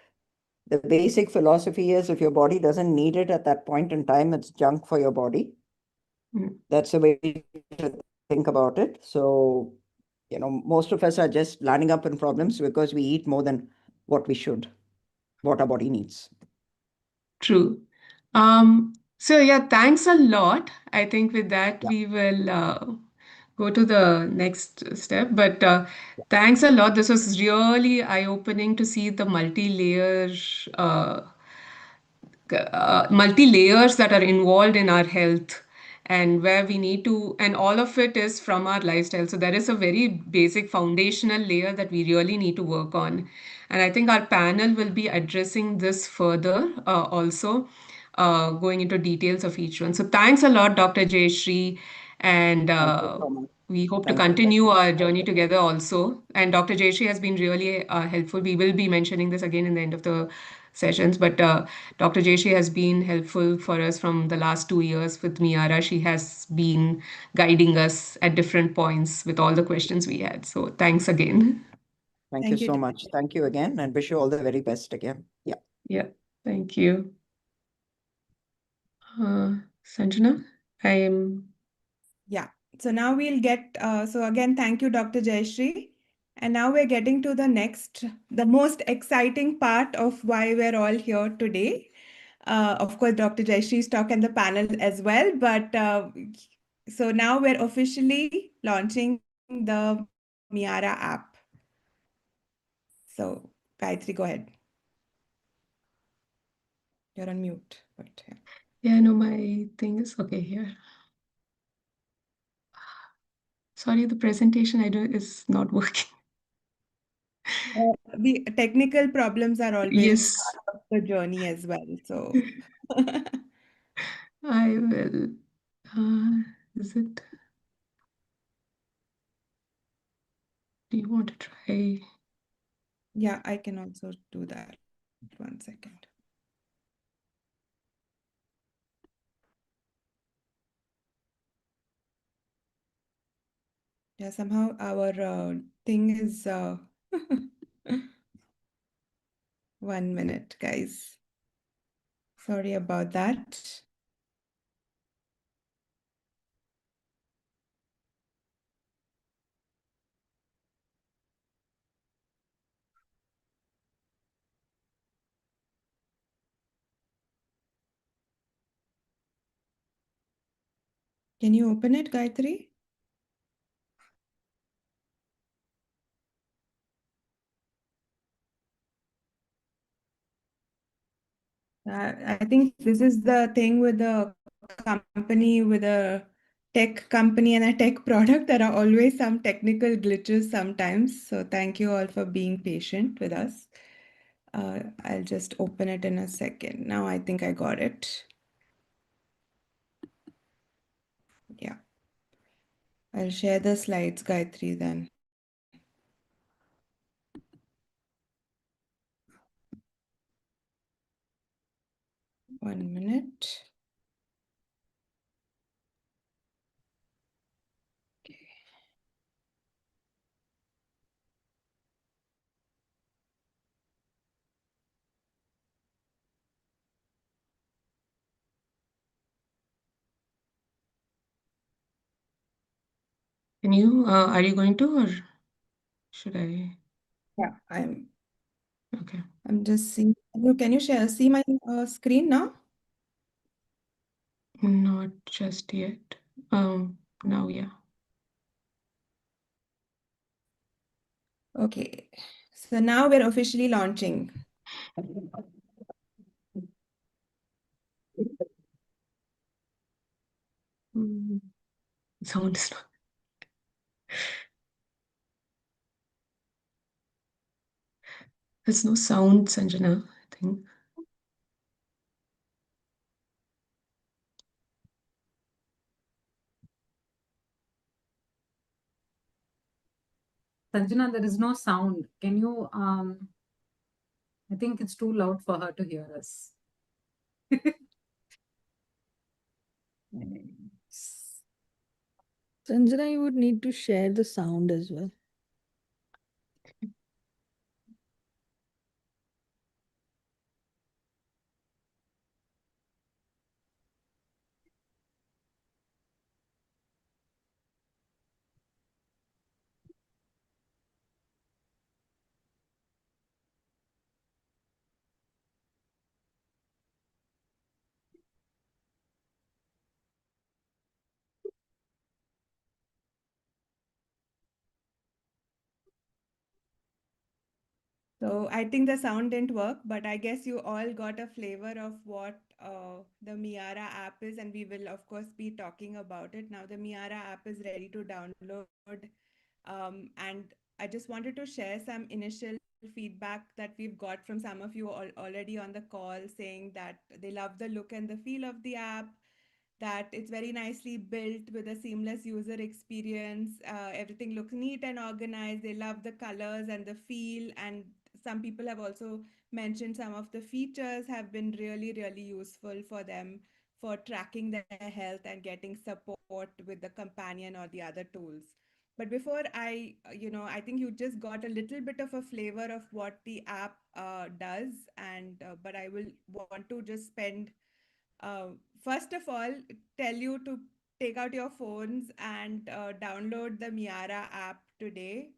the basic philosophy is if your body doesn't need it at that point in time, it's junk for your body. mm, That's the way to think about it. So, most of us are just landing up in problems because we eat more than what we should, what our body needs. true. So yeah, thanks a lot. I think with that Yeah. we will go to the next step. But thanks a lot. This was really eye-opening to see the multi-layer uh, multi layers that are involved in our health and where we need to, and all of it is from our lifestyle. So there is a very basic foundational layer that we really need to work on. And I think our panel will be addressing this further also, going into details of each one. So thanks a lot, Dr. Jayshree. And Thank you so much. we hope to Thank you. continue our journey together also. And Dr. Jayshree has been really helpful. We will be mentioning this again in the end of the sessions, but Dr. Jayshree has been helpful for us from the last 2 years with Miyara. She has been guiding us at different points with all the questions we had. So thanks again. Thank you Thank you. so much. Thank you again and wish you all the very best again. Yeah. Yeah, thank you. Sanjana, I am. Yeah. So now we'll get, so again, thank you, Dr. Jayshree. And now we're getting to the most exciting part of why we're all here today. Of course, Dr. Jayshree's talk and the panel as well. But so now we're officially launching the Miyara app. So, Gayatri, go ahead. You're on mute. But yeah. Yeah, no, my thing is okay here. Sorry, the presentation I do is not working. The technical problems are always Yes, part of the journey as well. So, I will. Is it? Do you want to try? yeah, I can also do that. 1 second. Yeah, somehow our thing is 1 minute, guys. Sorry about that. Can you open it, Gayatri? I think this is the thing with the company, with a tech company and a tech product. There are always some technical glitches sometimes. So thank you all for being patient with us. I'll just open it in a second. Now I think I got it. Yeah. I'll share the slides, Gayatri, then. 1 minute. Can you? Are you going to, or should I? Yeah, Okay. I'm just seeing. Can you see my screen now? Not just yet. Now, yeah. Okay. So now we're officially launching. Mm, Sound is not. There's no sound, Sanjana, I think. Sanjana, there is no sound. Can you, I think it's too loud for her to hear us. Sanjana, you would need to share the sound as well. So I think the sound didn't work, but I guess you all got a flavor of what the Miyara app is, and we will of course be talking about it. Now the Miyara app is ready to download, and I just wanted to share some initial feedback that we've got from some of you already on the call, saying that they love the look and the feel of the app, that it's very nicely built with a seamless user experience. Everything looks neat and organized. They love the colors and the feel. And some people have also mentioned some of the features have been really, really useful for them for tracking their health and getting support with the companion or the other tools. But before I think you just got a little bit of a flavor of what the app does. And but I will want to just spend uh, first of all, tell you to take out your phones and download the Miyara app today.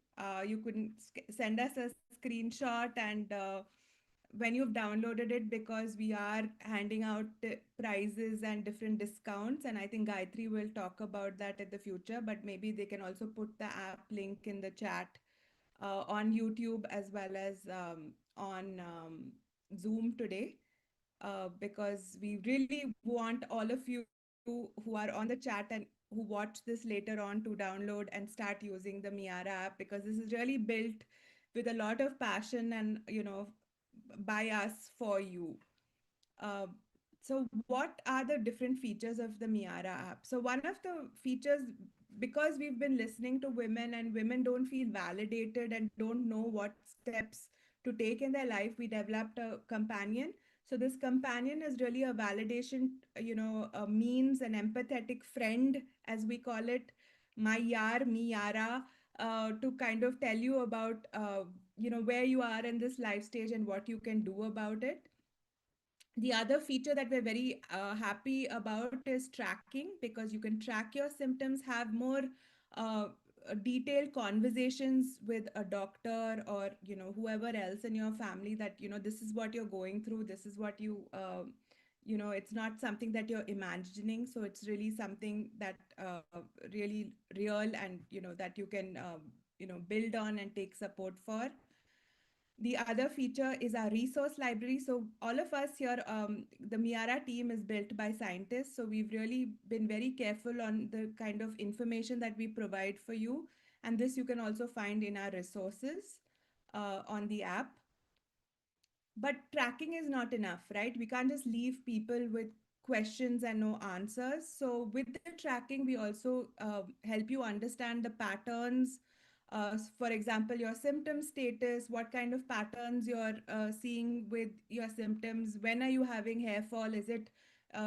You can send us a screenshot and when you've downloaded it, because we are handing out prizes and different discounts, and I think Gayatri will talk about that in the future, but maybe they can also put the app link in the chat on YouTube as well as on Zoom today, because we really want all of you who are on the chat and who watch this later on to download and start using the Miyara app, because this is really built with a lot of passion and, by us for you. Uh, so what are the different features of the Miyara app? So one of the features, because we've been listening to women and women don't feel validated and don't know what steps to take in their life, we developed a companion. So this companion is really a validation, a means, an empathetic friend, as we call it, my yar, Miyara, to kind of tell you about, where you are in this life stage and what you can do about it. The other feature that we're very happy about is tracking, because you can track your symptoms, have more detailed conversations with a doctor or whoever else in your family, that this is what you're going through, this is what it's not something that you're imagining, so it's really something that really real, and that you can build on and take support for. The other feature is our resource library. So all of us here, the Miyara team is built by scientists. So we've really been very careful on the kind of information that we provide for you. And this you can also find in our resources on the app. But tracking is not enough, right? We can't just leave people with questions and no answers. So with the tracking, we also help you understand the patterns. For example, your symptom status, what kind of patterns you're seeing with your symptoms. When are you having hair fall? Is it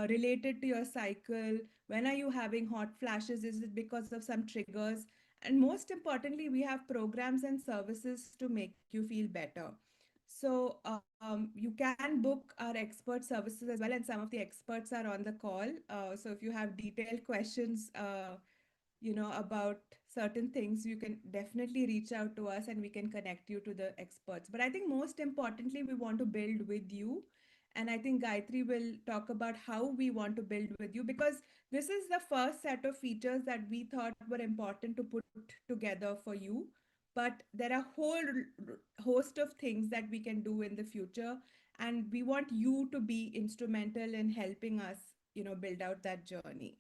related to your cycle? When are you having hot flashes? Is it because of some triggers? And most importantly, we have programs and services to make you feel better. So you can book our expert services as well, and some of the experts are on the call. So if you have detailed questions, about certain things, you can definitely reach out to us and we can connect you to the experts. But I think most importantly, we want to build with you. And I think Gayatri will talk about how we want to build with you, because this is the first set of features that we thought were important to put together for you. But there are a whole host of things that we can do in the future. And we want you to be instrumental in helping us, build out that journey.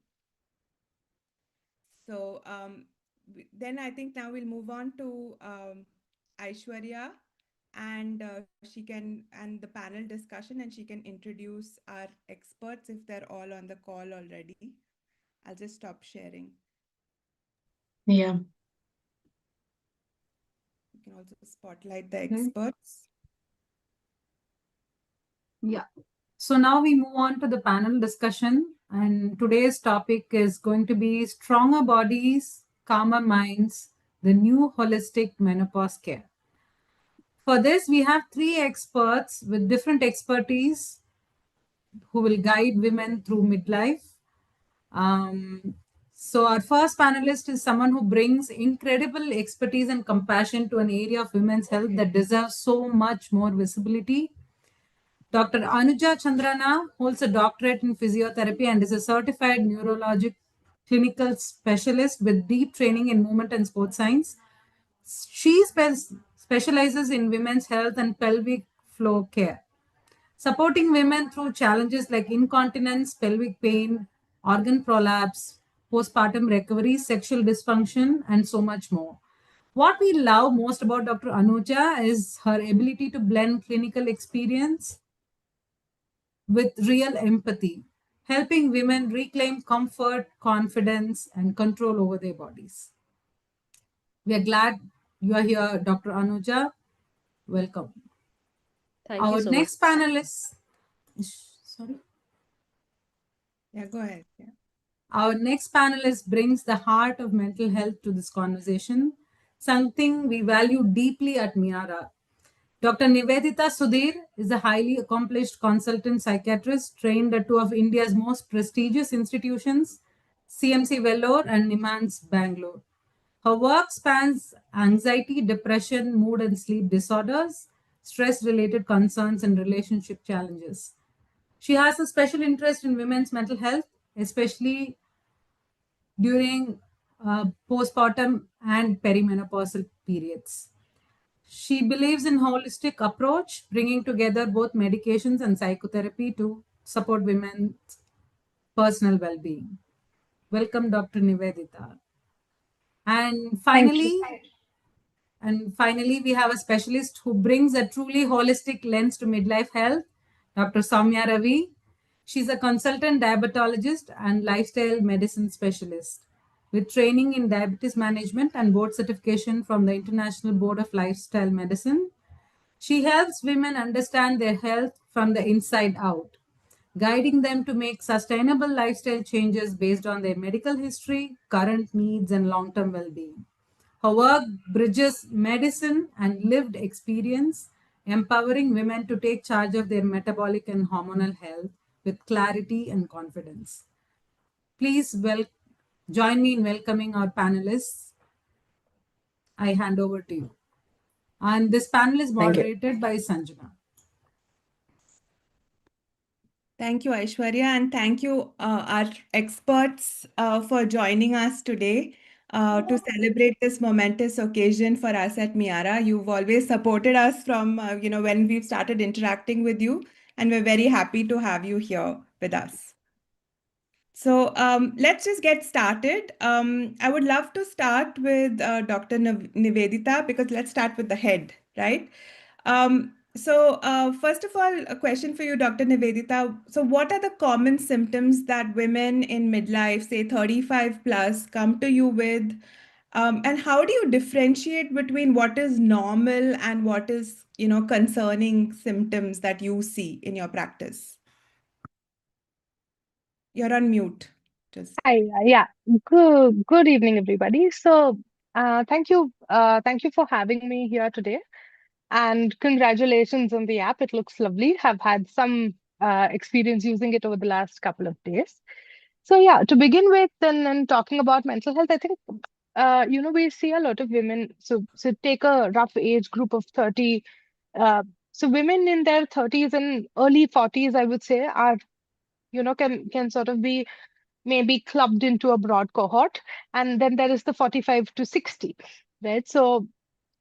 So then I think now we'll move on to Aishwarya, and she can, and the panel discussion, and she can introduce our experts if they're all on the call already. I'll just stop sharing. Yeah. You can also spotlight the experts. Yeah. So now we move on to the panel discussion. And today's topic is going to be stronger bodies, calmer minds, the new holistic menopause care. For this, we have three experts with different expertise who will guide women through midlife. So our first panelist is someone who brings incredible expertise and compassion to an area of women's health that deserves so much more visibility. Dr. Anuja Chandrana holds a doctorate in physiotherapy and is a certified neurologic clinical specialist with deep training in movement and sports science. She specializes in women's health and pelvic floor care, supporting women through challenges like incontinence, pelvic pain, organ prolapse, postpartum recovery, sexual dysfunction, and so much more. What we love most about Dr. Anuja is her ability to blend clinical experience with real empathy, helping women reclaim comfort, confidence, and control over their bodies. We are glad you are here, Dr. Anuja. Welcome. Thank you Our so much. next panelist, sorry. Yeah, go ahead. Yeah. Our next panelist brings the heart of mental health to this conversation, something we value deeply at Miyara. Dr. Nivedita Sudheer is a highly accomplished consultant psychiatrist trained at two of India's most prestigious institutions, CMC Vellore, and Nimans Bangalore. Her work spans anxiety, depression, mood and sleep disorders, stress related concerns, and relationship challenges. She has a special interest in women's mental health, especially during postpartum and perimenopausal periods. She believes in holistic approach, bringing together both medications and psychotherapy to support women's personal well-being. Welcome, Dr. Nivedita. And Thank you. finally, we have a specialist who brings a truly holistic lens to midlife health, Dr. Sowmiya Ravi. She's a consultant diabetologist and lifestyle medicine specialist with training in diabetes management and board certification from the International Board of Lifestyle Medicine. She helps women understand their health from the inside out, guiding them to make sustainable lifestyle changes based on their medical history, current needs, and long term well being. Her work bridges medicine and lived experience, empowering women to take charge of their metabolic and hormonal health with clarity and confidence. Please join me in welcoming our panelists. I hand over to you. And this panel is Thank you. moderated by Sanjana. Thank you, Aishwarya, and thank you, our experts, for joining us today to celebrate this momentous occasion for us at Miyara. You've always supported us from, when we've started interacting with you, and we're very happy to have you here with us. So let's just get started. I would love to start with Dr. Nivedita, because let's start with the head, right? First of all, a question for you, Dr. Nivedita. So what are the common symptoms that women in midlife, say 35 plus, come to you with? And how do you differentiate between what is normal and what is, concerning symptoms that you see in your practice? You're on mute. Just Hi, yeah. Good evening, everybody. So, thank you for having me here today, and congratulations on the app. It looks lovely. Have had some experience using it over the last couple of days. So, yeah, to begin with, and talking about mental health, I think we see a lot of women. So take a rough age group of 30. Uh, so women in their 30s and early 40s, I would say, are can sort of be maybe clubbed into a broad cohort. And then there is the 45 to 60, right? So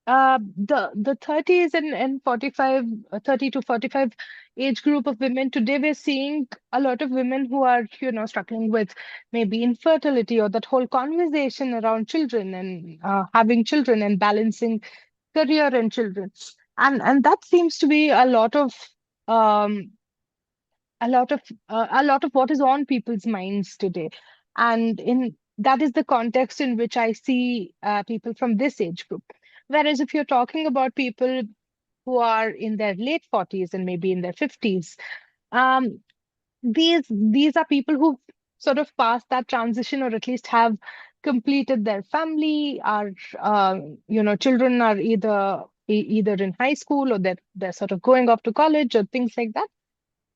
the 30s and 45, 30 to 45 age group of women, today we're seeing a lot of women who are, struggling with maybe infertility, or that whole conversation around children and having children and balancing career and children. And that seems to be um, a lot of what is on people's minds today, and in that is the context in which I see people from this age group. Whereas if you're talking about people who are in their late 40s and maybe in their 50s, um, these are people who sort of passed that transition, or at least have completed their family, are children are either in high school, or they're sort of going off to college or things like that.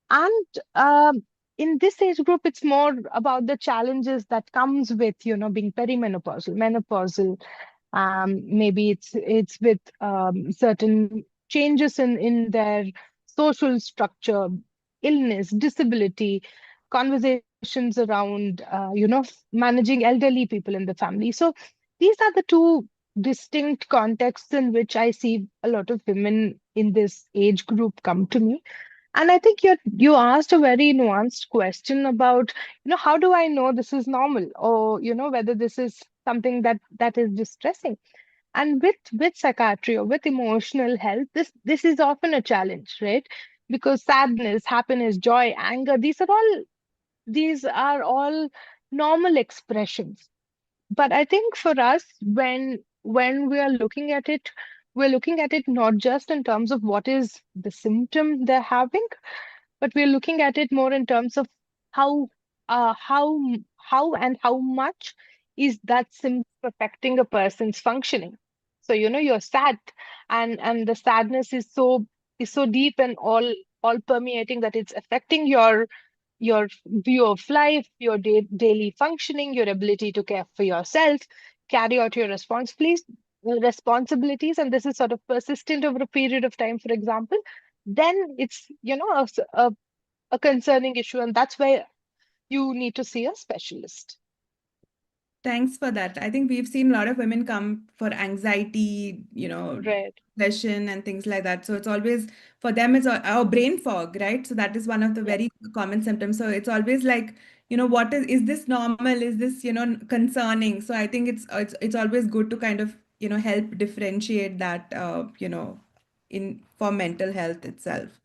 And in this age group, it's more about the challenges that comes with, being perimenopausal, menopausal. Maybe it's with certain changes in their social structure, illness, disability, conversations around, managing elderly people in the family. So these are the two distinct contexts in which I see a lot of women in this age group come to me. And I think you asked a very nuanced question about, how do I know this is normal, or, whether this is something that is distressing. And with psychiatry or with emotional health, this is often a challenge, right? Because sadness, happiness, joy, anger, these are all normal expressions. But I think for us, when we are looking at it, we're looking at it not just in terms of what is the symptom they're having, but we're looking at it more in terms of how how much is that symptom affecting a person's functioning. So you're sad, and the sadness is so deep and all permeating, that it's affecting your your view of life, your daily functioning, your ability to care for yourself, carry out your responsibilities, and this is sort of persistent over a period of time, for example, then it's, a concerning issue, and that's where you need to see a specialist. Thanks for that. I think we've seen a lot of women come for anxiety, Right. depression and things like that. So it's always, for them, it's our brain fog, right? So that is one of the Yeah. very common symptoms. So it's always like, what is this normal? Is this, concerning? So I think it's always good to kind of, help differentiate that, in for mental health itself.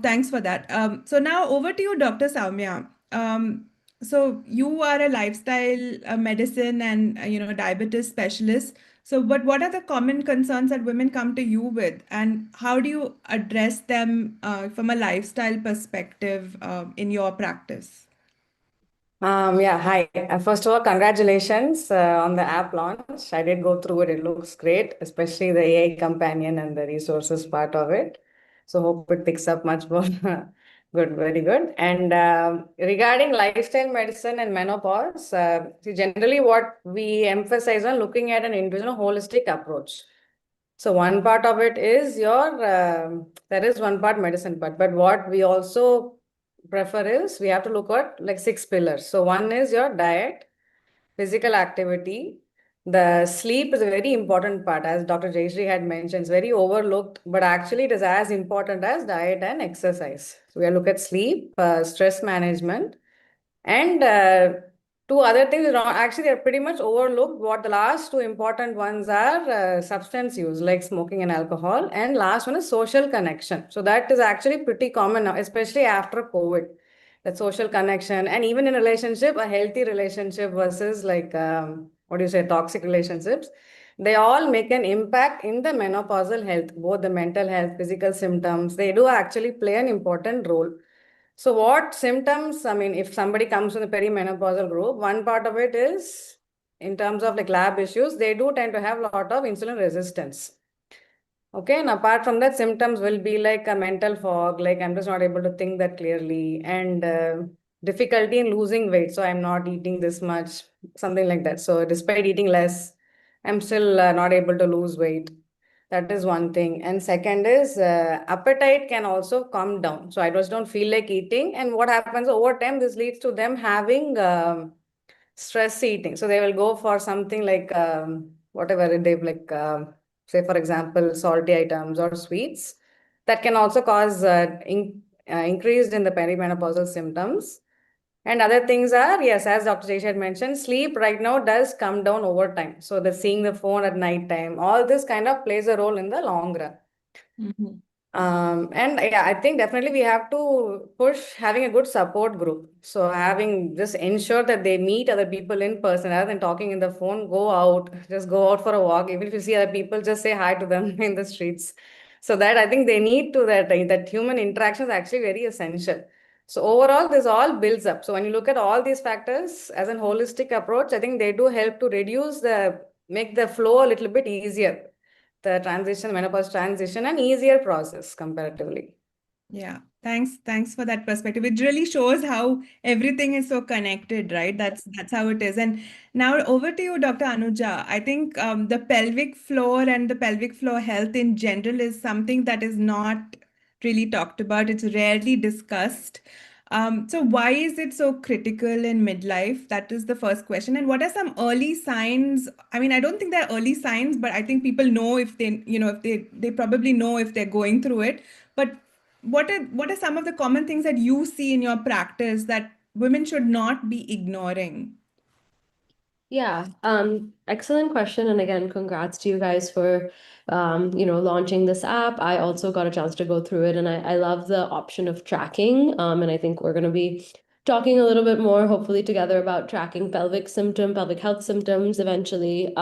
Thanks for that. So now over to you, Dr. Sowmiya. So you are a lifestyle medicine and diabetes specialist. So, but what are the common concerns that women come to you with, and how do you address them from a lifestyle perspective in your practice? Yeah, hi. First of all, congratulations on the app launch. I did go through it. It looks great, especially the AI companion and the resources part of it. So hope it picks up much more. Good, very good. And regarding lifestyle medicine and menopause, see, generally what we emphasize on looking at an individual holistic approach. So one part of it is there is one part medicine part, but what we also prefer is we have to look at like 6 pillars. So one is your diet, physical activity. The sleep is a very important part, as Dr. Jayshree had mentioned. It's very overlooked, but actually it is as important as diet and exercise. So we look at sleep, stress management, and two other things are actually they're pretty much overlooked. What the last two important ones are substance use, like smoking and alcohol, and last one is social connection. So that is actually pretty common now, especially after COVID. That social connection, and even in relationship, a healthy relationship versus like what do you say, toxic relationships. They all make an impact in the menopausal health, both the mental health, physical symptoms. They do actually play an important role. So what symptoms, I mean, if somebody comes in the perimenopausal group, one part of it is in terms of like lab issues, they do tend to have a lot of insulin resistance. Okay, and apart from that, symptoms will be like a mental fog, like I'm just not able to think that clearly, and difficulty in losing weight. So I'm not eating this much, something like that. So despite eating less, I'm still not able to lose weight. That is one thing. And second is appetite can also come down. So I just don't feel like eating. And what happens over time, this leads to them having stress eating. So they will go for something like whatever they've like, say, for example, salty items or sweets. That can also cause increased in the perimenopausal symptoms. And other things are, yes, as Dr. Jayshree had mentioned, sleep right now does come down over time. So the seeing the phone at night time, all this kind of plays a role in the long run. Mm-hmm. And yeah, I think definitely we have to push having a good support group. So having just ensure that they meet other people in person rather than talking in the phone, go out, just go out for a walk. Even if you see other people, just say hi to them in the streets. So that I think they need to that human interaction is actually very essential. So overall, this all builds up. So when you look at all these factors as an holistic approach, I think they do help to make the flow a little bit easier, the transition, menopause transition, an easier process comparatively. Yeah, thanks for that perspective. It really shows how everything is so connected, right? That's how it is. And now over to you, Dr. Anuja. I think the pelvic floor and the pelvic floor health in general is something that is not really talked about. It's rarely discussed. So why is it so critical in midlife? That is the first question. And what are some early signs? I mean, I don't think they're early signs, but I think people know if they probably know if they're going through it. But what are some of the common things that you see in your practice that women should not be ignoring? Yeah, excellent question. And again, congrats to you guys for launching this app. I also got a chance to go through it, and I love the option of tracking. And I think we're going to be talking a little bit more, hopefully together, about tracking pelvic health symptoms eventually.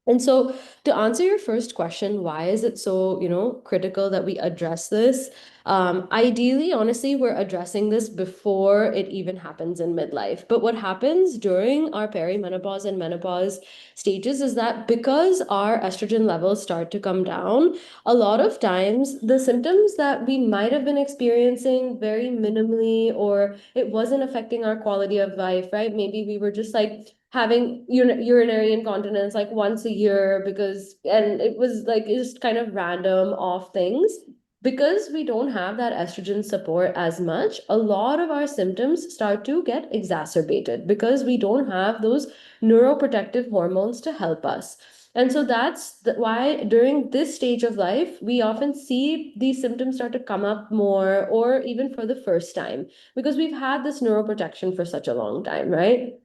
And so, to answer your first question, why is it so, critical that we address this? Ideally, honestly, we're addressing this before it even happens in midlife. But what happens during our perimenopause and menopause stages is that because our estrogen levels start to come down, a lot of times the symptoms that we might have been experiencing very minimally, or it wasn't affecting our quality of life, right? Maybe we were just like having urinary incontinence like once a year because, and it was like just kind of random off things. Because we don't have that estrogen support as much, a lot of our symptoms start to get exacerbated because we don't have those neuroprotective hormones to help us. And so that's why during this stage of life, we often see these symptoms start to come up more, or even for the first time, because we've had this neuroprotection for such a long time, right?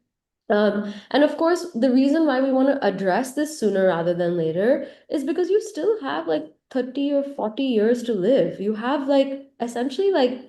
And of course, the reason why we want to address this sooner rather than later is because you still have like 30 or 40 years to live. You have like essentially like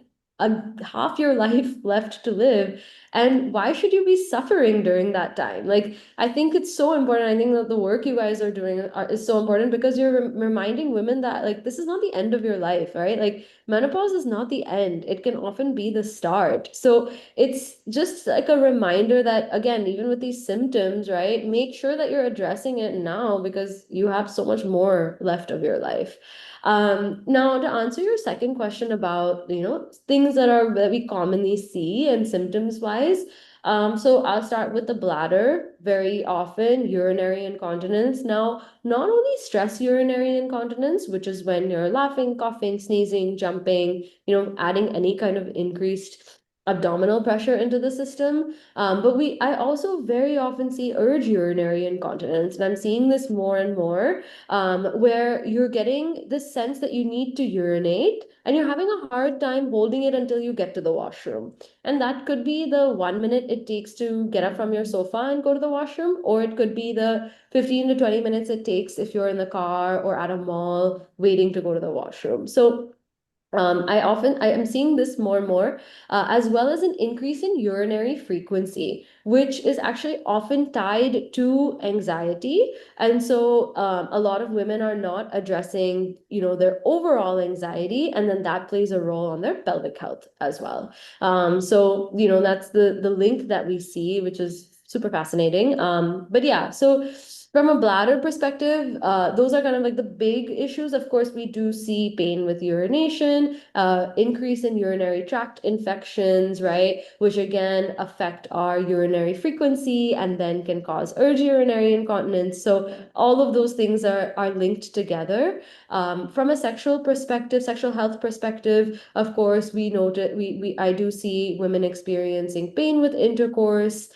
a half your life left to live. And why should you be suffering during that time? Like, I think it's so important. I think that the work you guys are doing is so important because you're reminding women that like this is not the end of your life, right? Like, menopause is not the end. It can often be the start. So it's just like a reminder that, again, even with these symptoms, right, make sure that you're addressing it now because you have so much more left of your life. Now, to answer your second question about, things that we commonly see and symptoms wise, so I'll start with the bladder. Very often, urinary incontinence. Now, not only stress urinary incontinence, which is when you're laughing, coughing, sneezing, jumping, adding any kind of increased abdominal pressure into the system. But I also very often see urge urinary incontinence, and I'm seeing this more and more, where you're getting this sense that you need to urinate and you're having a hard time holding it until you get to the washroom. And that could be the 1 minute it takes to get up from your sofa and go to the washroom, or it could be the 15 to 20 minutes it takes if you're in the car or at a mall waiting to go to the washroom. So I am seeing this more and more, as well as an increase in urinary frequency, which is actually often tied to anxiety. And so, a lot of women are not addressing, their overall anxiety, and then that plays a role on their pelvic health as well. So, that's the link that we see, which is super fascinating. But yeah, so from a bladder perspective, those are kind of like the big issues. Of course, we do see pain with urination, increase in urinary tract infections, right? Which again affect our urinary frequency and then can cause urge urinary incontinence. So all of those things are linked together. From a sexual perspective, sexual health perspective, of course, I do see women experiencing pain with intercourse,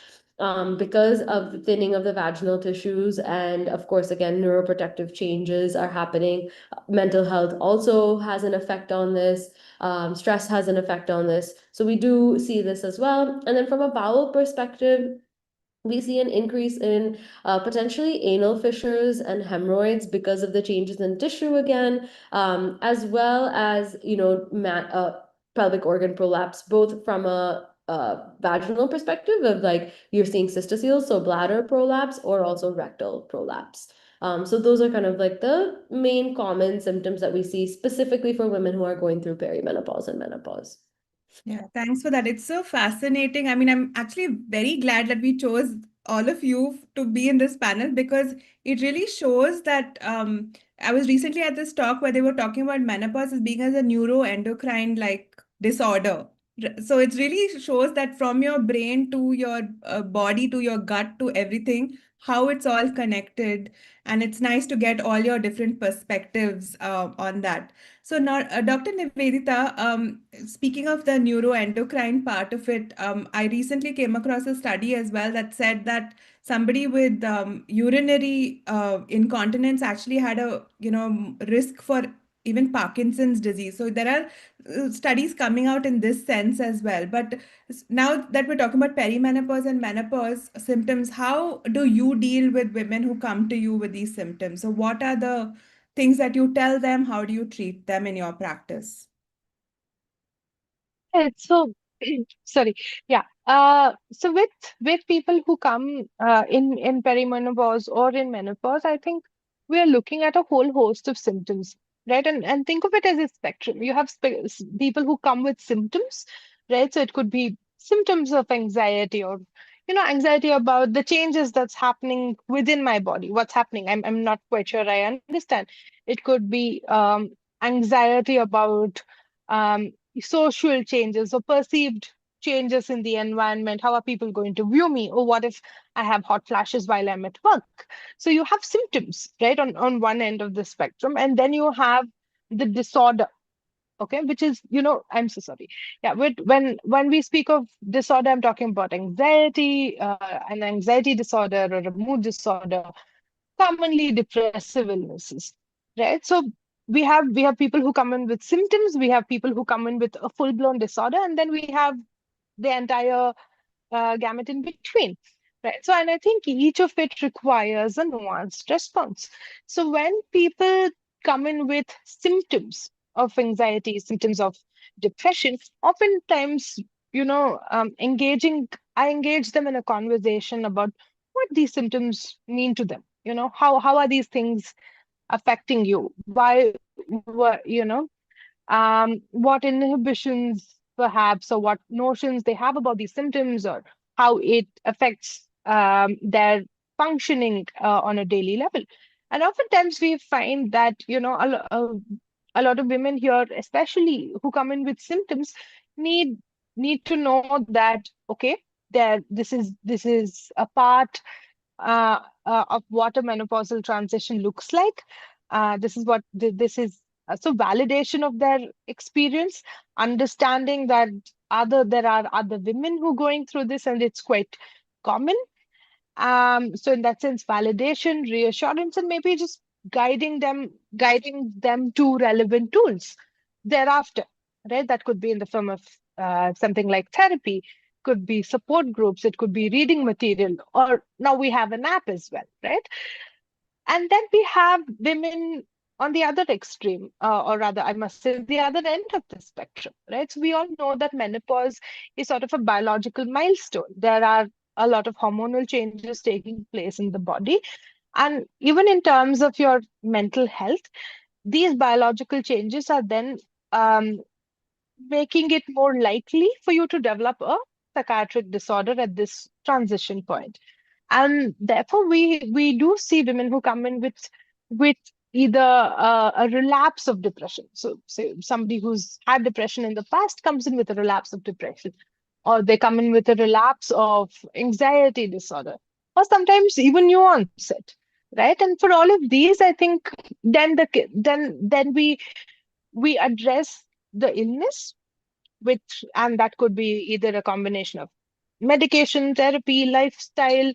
because of the thinning of the vaginal tissues. And of course, again, neuroprotective changes are happening. Mental health also has an effect on this. Stress has an effect on this. So we do see this as well. And then from a bowel perspective, we see an increase in potentially anal fissures and hemorrhoids because of the changes in tissue again, as well as, pelvic organ prolapse, both from a vaginal perspective of like you're seeing cystocele, so bladder prolapse, or also rectal prolapse. So those are kind of like the main common symptoms that we see specifically for women who are going through perimenopause and menopause. Yeah, thanks for that. It's so fascinating. I mean, I'm actually very glad that we chose all of you to be in this panel because it really shows that I was recently at this talk where they were talking about menopause as being as a neuroendocrine like disorder. So it really shows that from your brain to your body to your gut to everything, how it's all connected. And it's nice to get all your different perspectives on that. So now, Dr. Nivedita, speaking of the neuroendocrine part of it, I recently came across a study as well that said that somebody with urinary incontinence actually had a risk for even Parkinson's disease. So there are studies coming out in this sense as well. But now that we're talking about perimenopause and menopause symptoms, how do you deal with women who come to you with these symptoms? So what are the things that you tell them? How do you treat them in your practice? Right. So Sorry. Yeah. So with people who come in perimenopause or in menopause, I think we are looking at a whole host of symptoms, right? And think of it as a spectrum. You have people who come with symptoms, right? So it could be symptoms of anxiety or anxiety about the changes that's happening within my body. What's happening? I'm not quite sure I understand. It could be anxiety about social changes or perceived changes in the environment. How are people going to view me? Or what if I have hot flashes while I'm at work? So you have symptoms, right, on one end of the spectrum, and then you have the disorder, okay, which is, I'm so sorry. Yeah, when we speak of disorder, I'm talking about anxiety, an anxiety disorder or a mood disorder, commonly depressive illnesses, right? So we have people who come in with symptoms, we have people who come in with a full-blown disorder, and then we have the entire gamut in between, right? So, and I think each of it requires a nuanced response. So when people come in with symptoms of anxiety, symptoms of depression, oftentimes, I engage them in a conversation about what these symptoms mean to them. How are these things affecting you? What inhibitions perhaps, or what notions they have about these symptoms, or how it affects their functioning on a daily level. And oftentimes we find that, a lot of women here, especially who come in with symptoms, need need to know that, okay, this is a part of what a menopausal transition looks like. This is so validation of their experience, understanding that there are other women who are going through this, and it's quite common. So in that sense, validation, reassurance, and maybe just guiding them to relevant tools thereafter, right? That could be in the form of something like therapy, could be support groups, it could be reading material, or now we have an app as well, right? And then we have women on the other extreme, or rather, I must say, the other end of the spectrum, right? So we all know that menopause is sort of a biological milestone. There are a lot of hormonal changes taking place in the body. And even in terms of your mental health, these biological changes are then um, making it more likely for you to develop a psychiatric disorder at this transition point. And therefore, we do see women who come in with either a relapse of depression. So, say somebody who's had depression in the past comes in with a relapse of depression, or they come in with a relapse of anxiety disorder, or sometimes even new onset, right? And for all of these, I think then we address the illness, which and that could be either a combination of medication, therapy, lifestyle,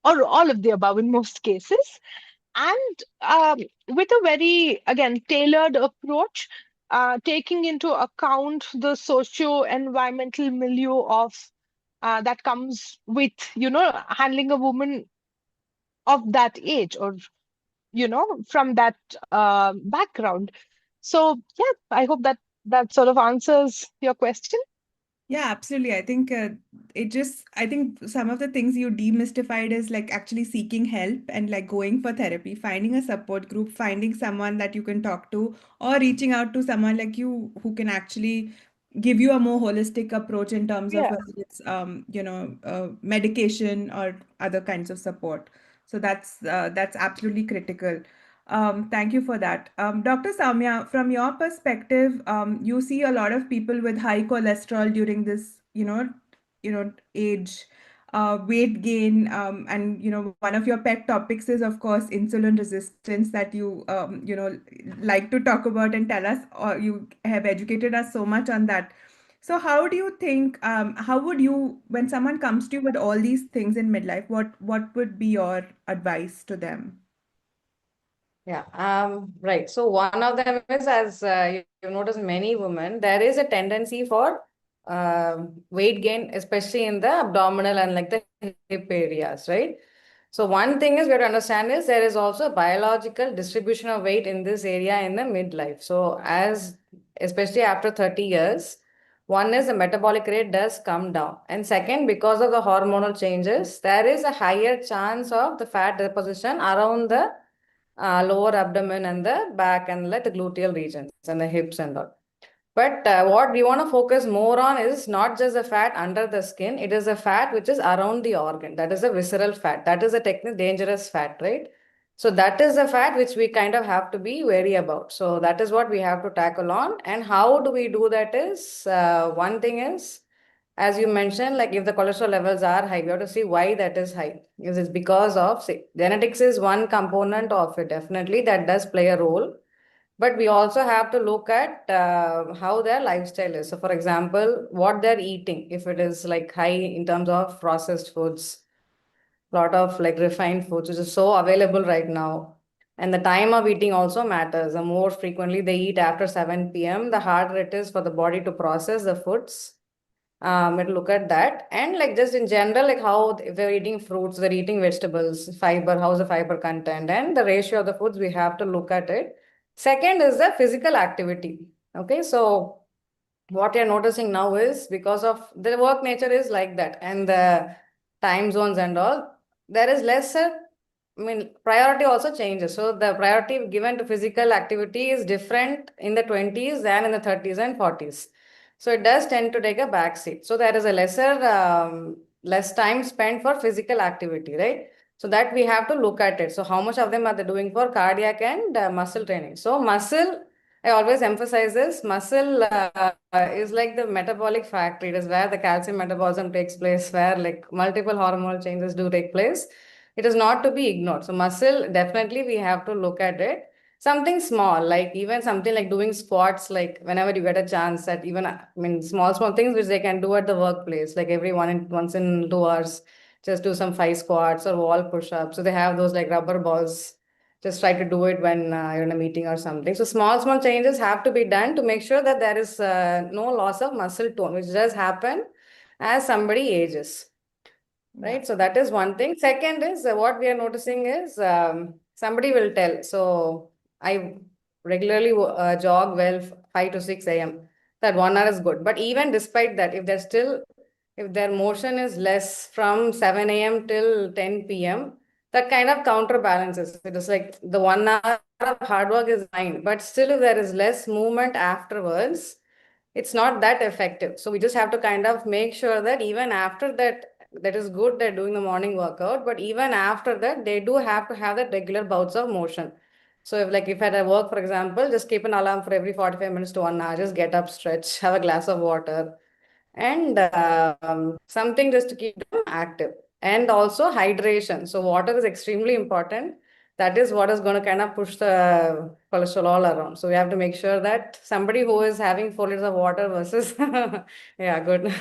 or all of the above in most cases. And with a very, again, tailored approach, taking into account the socio-environmental milieu of that comes with, handling a woman of that age, or, from that background. So, yeah, I hope that sort of answers your question. Yeah, absolutely. I think some of the things you demystified is like actually seeking help and like going for therapy, finding a support group, finding someone that you can talk to, or reaching out to someone like you who can actually give you a more holistic approach in terms of Yeah. whether it's medication or other kinds of support. So that's absolutely critical. Thank you for that. Dr. Sowmiya, from your perspective, you see a lot of people with high cholesterol during this, age, weight gain, and one of your pet topics is, of course, insulin resistance that you, like to talk about and tell us, or you have educated us so much on that. So, how do you think? How would you, when someone comes to you with all these things in midlife, what would be your advice to them? Yeah, right. So one of them is, as you notice, many women, there is a tendency for weight gain, especially in the abdominal and like the hip areas, right? So one thing is we have to understand is there is also a biological distribution of weight in this area in the midlife. So as especially after 30 years, One is the metabolic rate does come down. And second, because of the hormonal changes, there is a higher chance of the fat deposition around the lower abdomen and the back and like the gluteal regions and the hips and all. But what we want to focus more on is not just the fat under the skin, it is the fat which is around the organ. That is a visceral fat. That is a technically dangerous fat, right? So that is the fat which we kind of have to be wary about. So that is what we have to tackle on. And how do we do that is one thing is, as you mentioned, like if the cholesterol levels are high, we have to see why that is high. Is it because of, say, genetics is one component of it, definitely that does play a role. But we also have to look at how their lifestyle is. So, for example, what they're eating, if it is like high in terms of processed foods, lot of like refined foods, which is so available right now. And the time of eating also matters. The more frequently they eat after 7 p.m., the harder it is for the body to process the foods. We'll look at that. And like just in general, like how if they're eating fruits, they're eating vegetables, fiber, how's the fiber content, and the ratio of the foods, we have to look at it. Second is the physical activity. Okay, so what you're noticing now is because of the work nature is like that and the time zones and all, there is lesser, I mean, priority also changes. So the priority given to physical activity is different in the 20s than in the 30s and 40s. So it does tend to take a back seat. So there is a less time spent for physical activity, right? So that we have to look at it. So how much of them are they doing for cardiac and muscle training? So muscle, I always emphasize this, muscle is like the metabolic factory. It is where the calcium metabolism takes place, where like multiple hormonal changes do take place. It is not to be ignored. So muscle, definitely we have to look at it. Something small, like even something like doing squats, like whenever you get a chance that even, I mean, small things which they can do at the workplace, like once in 2 hours, just do some 5 squats or wall push-ups. So they have those like rubber balls. Just try to do it when you're in a meeting or something. So small changes have to be done to make sure that there is no loss of muscle tone, which does happen as somebody ages. Right. So that is one thing. Second is what we are noticing is somebody will tell. So I regularly jog well 5 to 6 a.m. That 1 hour is good. But even despite that, if their motion is less from 7 a.m. till 10 p.m., that kind of counterbalances. It is like the 1 hour of hard work is fine. But still, if there is less movement afterwards, it's not that effective. So we just have to kind of make sure that even after that, that is good, they're doing the morning workout, but even after that, they do have to have that regular bouts of motion. So if at a work, for example, just keep an alarm for every 45 minutes to 1 hour, just get up, stretch, have a glass of water, and something just to keep them active. And also hydration. So water is extremely important. That is what is going to kind of push the cholesterol all around. So we have to make sure that somebody who is having 4 liters of water versus, yeah, good,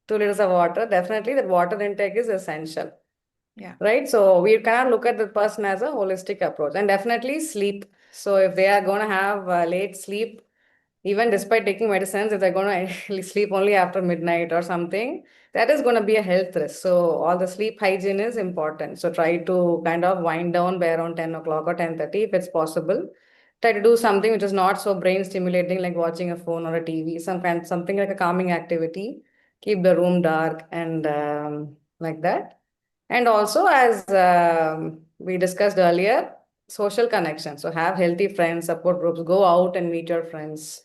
2 liters of water, definitely that water intake is essential. Yeah. Right. So we kind of look at the person as a holistic approach and definitely sleep. So if they are going to have late sleep, even despite taking medicines, if they're going to sleep only after midnight or something, that is going to be a health risk. So all the sleep hygiene is important. So try to kind of wind down by around 10 o'clock or 10:30 if it's possible. Try to do something which is not so brain stimulating, like watching a phone or a TV, something like a calming activity. Keep the room dark and like that. And also, as we discussed earlier, social connection. So have healthy friends, support groups, go out and meet your friends,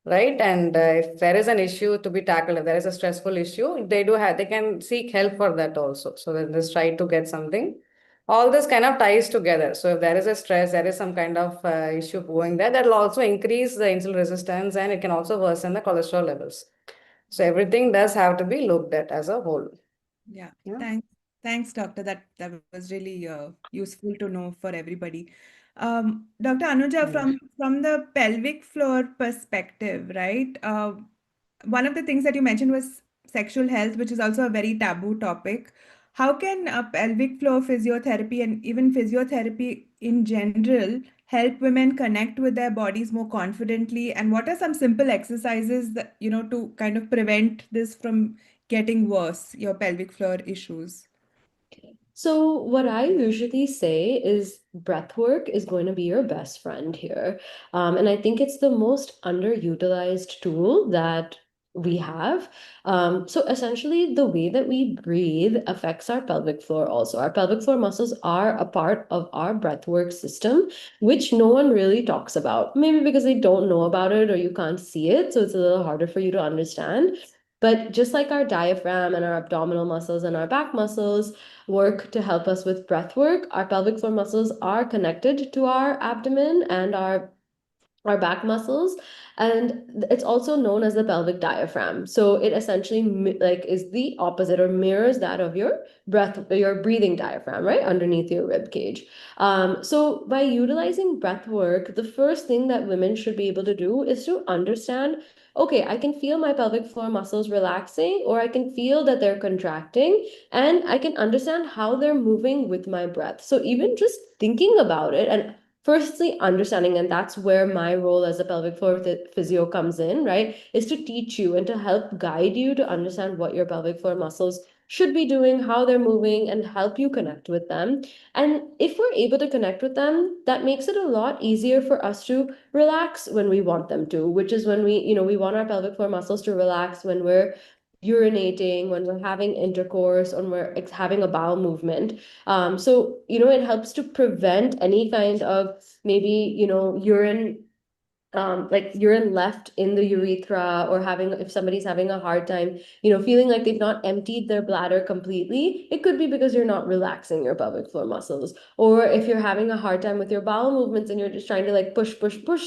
right? And if there is an issue to be tackled, if there is a stressful issue, they can seek help for that also. So then just try to get something. All this kind of ties together. So if there is a stress, there is some kind of issue going there, that will also increase the insulin resistance and it can also worsen the cholesterol levels. So everything does have to be looked at as a whole. Yeah. Yeah. Thanks, doctor. That was really useful to know for everybody. Dr. Anuja, from the pelvic floor perspective, right? One of the things that you mentioned was sexual health, which is also a very taboo topic. How can pelvic floor physiotherapy and even physiotherapy in general help women connect with their bodies more confidently? And what are some simple exercises that, to kind of prevent this from getting worse, your pelvic floor issues? So what I usually say is breath work is going to be your best friend here. And I think it's the most underutilized tool that we have. So essentially, the way that we breathe affects our pelvic floor also. Our pelvic floor muscles are a part of our breathwork system, which no one really talks about. Maybe because they don't know about it or you can't see it, so it's a little harder for you to understand. But just like our diaphragm and our abdominal muscles and our back muscles work to help us with breath work, our pelvic floor muscles are connected to our abdomen and our back muscles, and it's also known as the pelvic diaphragm. So it essentially like is the opposite or mirrors that of your breathing diaphragm, right underneath your rib cage. So by utilizing breath work, the first thing that women should be able to do is to understand, okay, I can feel my pelvic floor muscles relaxing, or I can feel that they're contracting, and I can understand how they're moving with my breath. So even just thinking about it and firstly understanding, and that's where my role as a pelvic floor physio comes in, right, is to teach you and to help guide you to understand what your pelvic floor muscles should be doing, how they're moving, and help you connect with them. And if we're able to connect with them, that makes it a lot easier for us to relax when we want them to, which is when we want our pelvic floor muscles to relax when we're urinating, when we're having intercourse, when we're having a bowel movement. So, it helps to prevent any kind of maybe, urine, like urine left in the urethra, or if somebody's having a hard time, feeling like they've not emptied their bladder completely. It could be because you're not relaxing your pelvic floor muscles. Or if you're having a hard time with your bowel movements and you're just trying to like push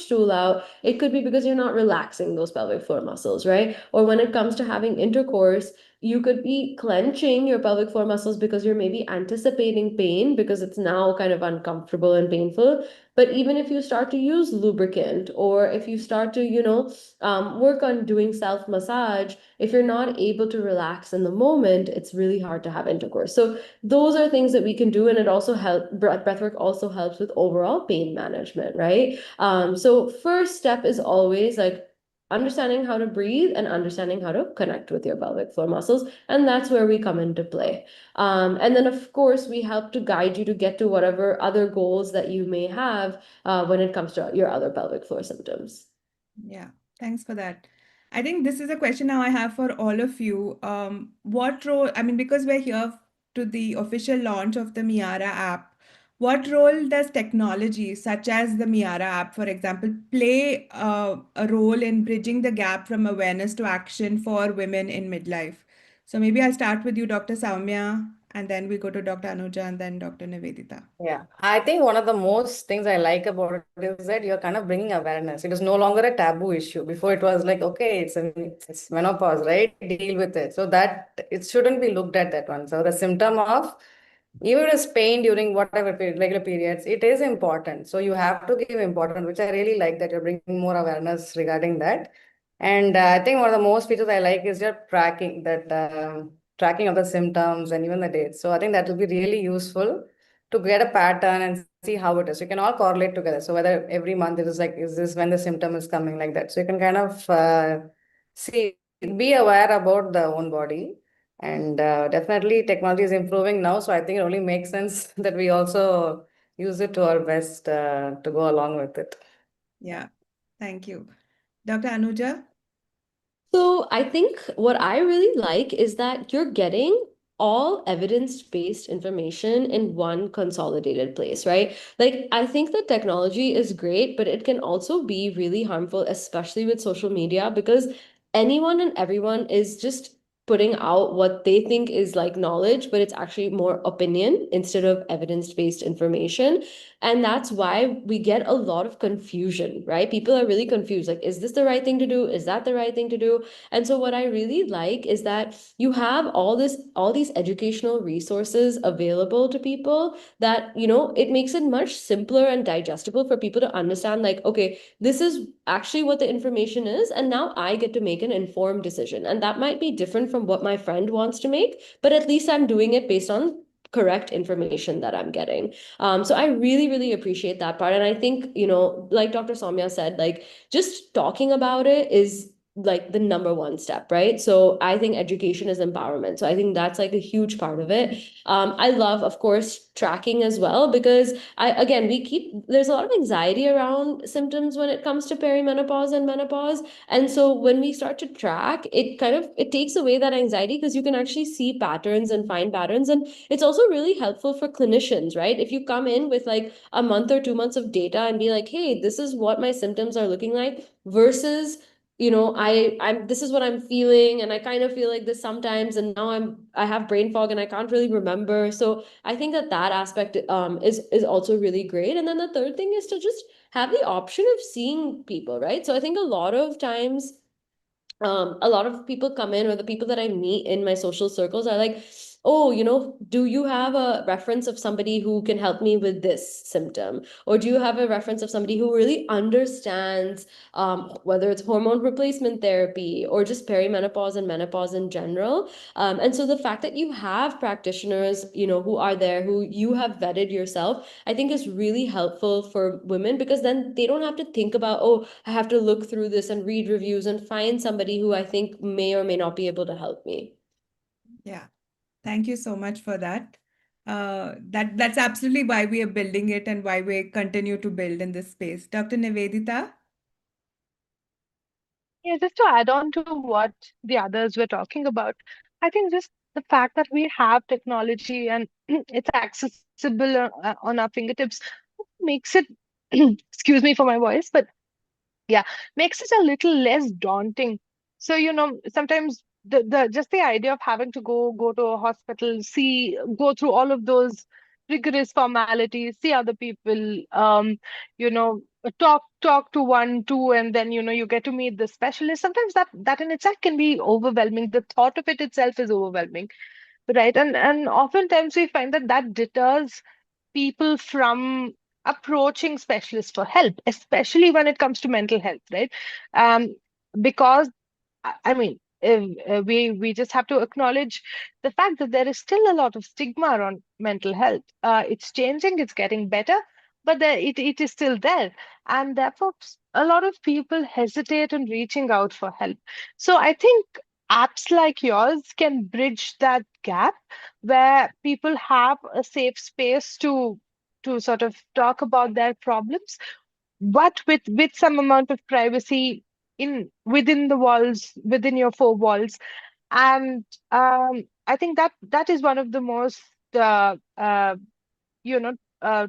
stool out, it could be because you're not relaxing those pelvic floor muscles, right? Or when it comes to having intercourse, you could be clenching your pelvic floor muscles because you're maybe anticipating pain because it's now kind of uncomfortable and painful. But even if you start to use lubricant, or if you start to, work on doing self massage, if you're not able to relax in the moment, it's really hard to have intercourse. So those are things that we can do, and it also breathwork also helps with overall pain management, right? So first step is always like understanding how to breathe and understanding how to connect with your pelvic floor muscles, and that's where we come into play. And then, of course, we help to guide you to get to whatever other goals that you may have when it comes to your other pelvic floor symptoms. Yeah, thanks for that. I think this is a question now I have for all of you. What role, I mean, because we're here to the official launch of the Miyara app, what role does technology, such as the Miyara app, for example, play a role in bridging the gap from awareness to action for women in midlife? So maybe I'll start with you, Dr. Sowmiya, and then we go to Dr. Anuja and then Dr. Nivedita. Yeah, I think one of the most things I like about it is that you're kind of bringing awareness. It is no longer a taboo issue. Before it was like, okay, it's menopause, right? Deal with it. So that it shouldn't be looked at that one. So the symptom of even if it is pain during whatever period, regular periods, it is important. So you have to give importance, which I really like that you're bringing more awareness regarding that. And I think one of the most features I like is your tracking of the symptoms and even the dates. So I think that will be really useful to get a pattern and see how it is. You can all correlate together. So whether every month it is like, is this when the symptom is coming like that? So you can kind of be aware about the own body. And definitely technology is improving now. So I think it only makes sense that we also use it to our best to go along with it. Yeah, thank you. Dr. Anuja? So I think what I really like is that you're getting all evidence-based information in one consolidated place, right? Like, I think that technology is great, but it can also be really harmful, especially with social media, because anyone and everyone is just putting out what they think is like knowledge, but it's actually more opinion instead of evidence-based information. And that's why we get a lot of confusion, right? People are really confused. Like, is this the right thing to do? Is that the right thing to do? And so what I really like is that you have all these educational resources available to people that, it makes it much simpler and digestible for people to understand, like, okay, this is actually what the information is, and now I get to make an informed decision. And that might be different from what my friend wants to make, but at least I'm doing it based on correct information that I'm getting. So I really, really appreciate that part. And I think, like Dr. Sowmiya said, like just talking about it is like the number one step, right? So I think education is empowerment. So I think that's like a huge part of it. I love, of course, tracking as well, because there's a lot of anxiety around symptoms when it comes to perimenopause and menopause. And so when we start to track, it takes away that anxiety, because you can actually see patterns and find patterns. And it's also really helpful for clinicians, right? If you come in with like a month or 2 months of data and be like, hey, this is what my symptoms are looking like, versus I'm this is what I'm feeling, and I kind of feel like this sometimes, and now I have brain fog and I can't really remember. So I think that aspect is also really great. And then the third thing is to just have the option of seeing people, right? So I think a lot of times a lot of people come in, or the people that I meet in my social circles are like, oh, do you have a reference of somebody who can help me with this symptom? Or do you have a reference of somebody who really understands whether it's hormone replacement therapy or just perimenopause and menopause in general? And so the fact that you have practitioners, who are there, who you have vetted yourself, I think is really helpful for women, because then they don't have to think about, oh, I have to look through this and read reviews and find somebody who I think may or may not be able to help me. Yeah, thank you so much for that. That's absolutely why we are building it and why we continue to build in this space. Dr. Nivedita? Yeah, just to add on to what the others were talking about, I think just the fact that we have technology and it's accessible on our fingertips makes it, excuse me for my voice, but yeah, makes it a little less daunting. So sometimes the just the idea of having to go to a hospital, go through all of those rigorous formalities, see other people, you know talk to one two, and then you get to meet the specialist. Sometimes that in itself can be overwhelming. The thought of it itself is overwhelming, right? And oftentimes we find that deters people from approaching specialists for help, especially when it comes to mental health, right? Um, because I mean, we just have to acknowledge the fact that there is still a lot of stigma around mental health. It's changing, it's getting better, but it is still there, and therefore a lot of people hesitate in reaching out for help. So I think apps like yours can bridge that gap, where people have a safe space to sort of talk about their problems, but with some amount of privacy within the walls, within your four walls. And I think that is one of the most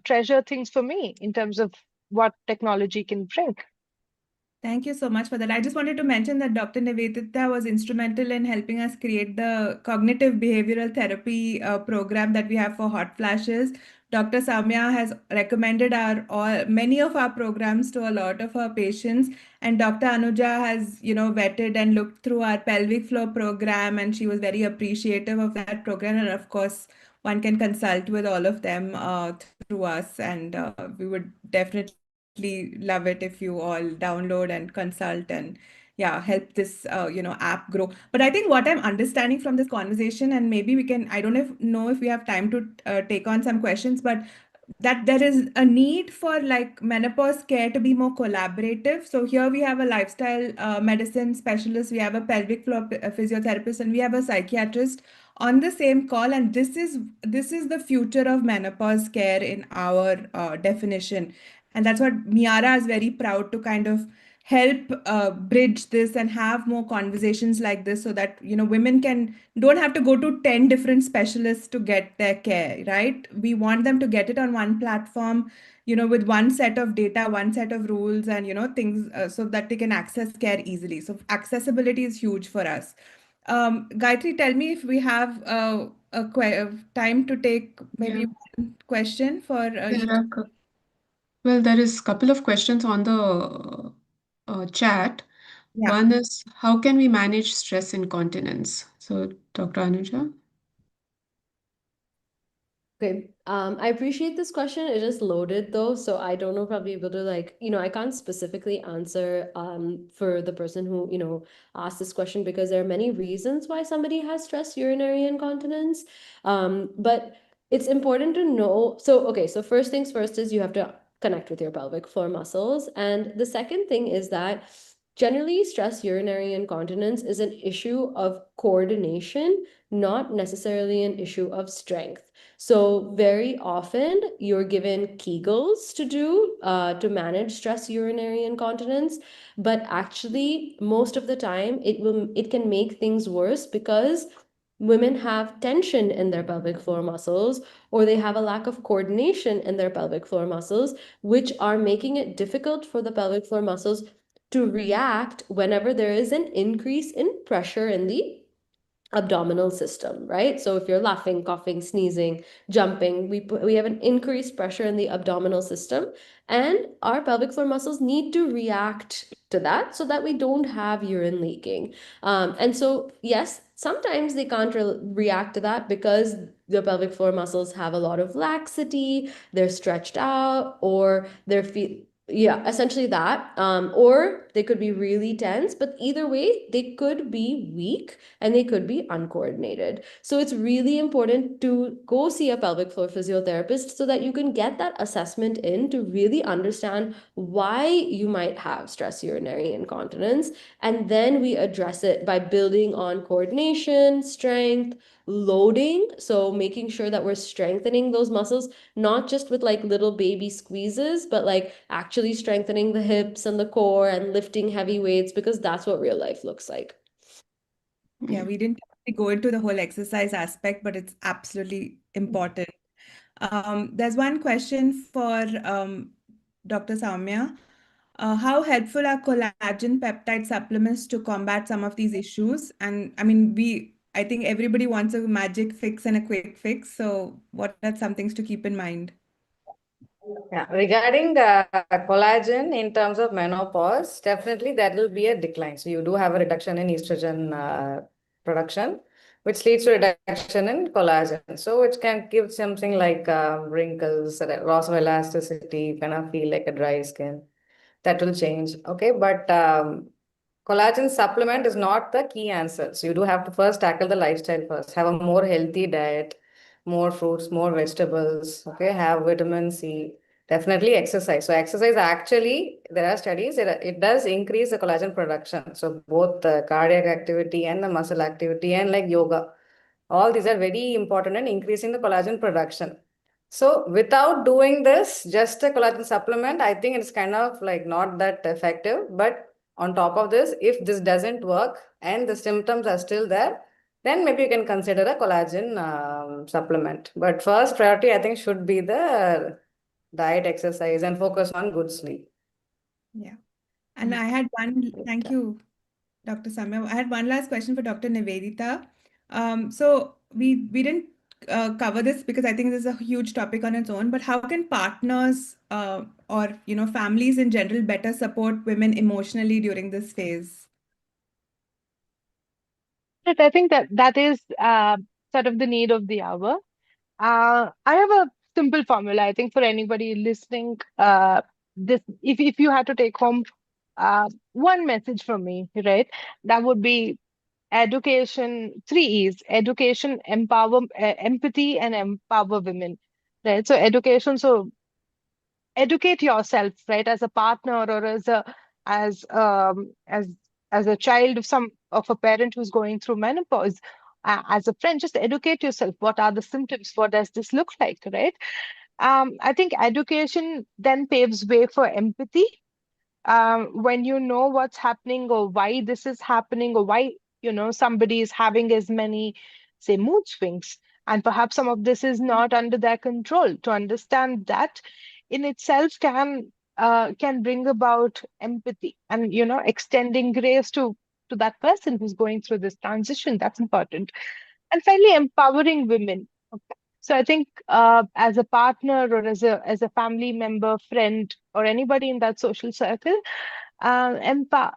treasure things for me in terms of what technology can bring. Thank you so much for that. I just wanted to mention that Dr. Nivedita was instrumental in helping us create the cognitive behavioral therapy program that we have for hot flashes. Dr. Sowmiya has recommended many of our programs to a lot of our patients, and Dr. Anuja has vetted and looked through our pelvic floor program, and she was very appreciative of that program. And of course, one can consult with all of them through us, and we would definitely love it if you all download and consult and help this app grow. But I think what I'm understanding from this conversation, and maybe we can, I don't know if we have time to take on some questions, but that there is a need for like menopause care to be more collaborative. So here we have a lifestyle medicine specialist, we have a pelvic floor physiotherapist, and we have a psychiatrist on the same call. And this is the future of menopause care in our definition. And that's what Miyara is very proud to kind of help bridge this and have more conversations like this, so that women don't have to go to 10 different specialists to get their care, right? We want them to get it on one platform, with one set of data, one set of rules, and things, so that they can access care easily. So accessibility is huge for us. Gayatri, tell me if we have time to take maybe Yeah, one question for there each. are well, there is a couple of questions on the chat. Yeah. One is, how can we manage stress incontinence? So, Dr. Anuja? Okay. I appreciate this question. It is loaded though, so I don't know if I'll be able to I can't specifically answer for the person who, asked this question, because there are many reasons why somebody has stress urinary incontinence. But it's important to know. So, okay, so first things first is you have to connect with your pelvic floor muscles. And the second thing is that Generally, stress urinary incontinence is an issue of coordination, not necessarily an issue of strength. So very often you're given Kegels to do to manage stress urinary incontinence, but actually most of the time it can make things worse because women have tension in their pelvic floor muscles, or they have a lack of coordination in their pelvic floor muscles, which are making it difficult for the pelvic floor muscles to react whenever there is an increase in pressure in the abdominal system, right? So if you're laughing, coughing, sneezing, jumping, we have an increased pressure in the abdominal system, and our pelvic floor muscles need to react to that so that we don't have urine leaking. And so, yes, sometimes they can't react to that because the pelvic floor muscles have a lot of laxity, they're stretched out, or they're yeah, essentially that. Or they could be really tense, but either way, they could be weak and they could be uncoordinated. So it's really important to go see a pelvic floor physiotherapist so that you can get that assessment in to really understand why you might have stress urinary incontinence. And then we address it by building on coordination, strength, loading. So making sure that we're strengthening those muscles, not just with like little baby squeezes, but like actually strengthening the hips and the core and lifting heavy weights, because that's what real life looks like. Yeah, we didn't actually go into the whole exercise aspect, but it's absolutely important. There's one question for Dr. Sowmiya. How helpful are collagen peptide supplements to combat some of these issues? And I mean, I think everybody wants a magic fix and a quick fix. So what are some things to keep in mind? Yeah, regarding collagen in terms of menopause, definitely there will be a decline. So you do have a reduction in estrogen production, which leads to reduction in collagen. So which can give something like wrinkles, loss of elasticity, kind of feel like a dry skin. That will change. Okay, but collagen supplement is not the key answer. So you do have to first tackle the lifestyle first. Have a more healthy diet, more fruits, more vegetables. Okay, have vitamin C. Definitely exercise. So exercise actually, there are studies, it does increase the collagen production. So both the cardiac activity and the muscle activity and like yoga, all these are very important in increasing the collagen production. So without doing this, just a collagen supplement, I think it's kind of like not that effective. But on top of this, if this doesn't work and the symptoms are still there, then maybe you can consider a collagen supplement. But first priority, I think, should be the diet, exercise, and focus on good sleep. Yeah. And I had thank you, Dr. Sowmiya. I had one last question for Dr. Nivedita. So we didn't cover this because I think this is a huge topic on its own, but how can partners or families in general better support women emotionally during this phase? But I think that is sort of the need of the hour. I have a simple formula. I think for anybody listening, this if you had to take home one message from me, right, that would be education. Three E's: education, empathy, and empower women. Right. So education. So educate yourself, right, as a partner or as as a child of a parent who's going through menopause, as a friend, just educate yourself. What are the symptoms? What does this look like, right? I think education then paves way for empathy. When you know what's happening or why this is happening or why somebody is having as many, say, mood swings, and perhaps some of this is not under their control, to understand that in itself can bring about empathy and extending grace to that person who's going through this transition. That's important. And finally, empowering women. So I think as a partner or as a family member, friend, or anybody in that social circle, empower,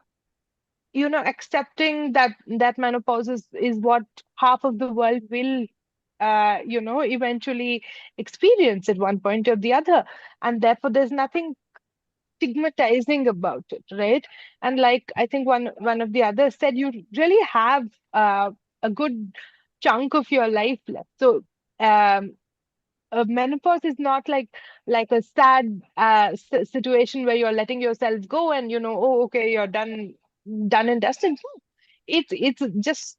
accepting that menopause is what half of the world will eventually experience at one point or the other, and therefore there's nothing stigmatizing about it, right? And like I think one of the others said, you really have a good chunk of your life left. So menopause is not like a sad situation where you're letting yourself go and oh, okay, you're done done and dusted. No. It's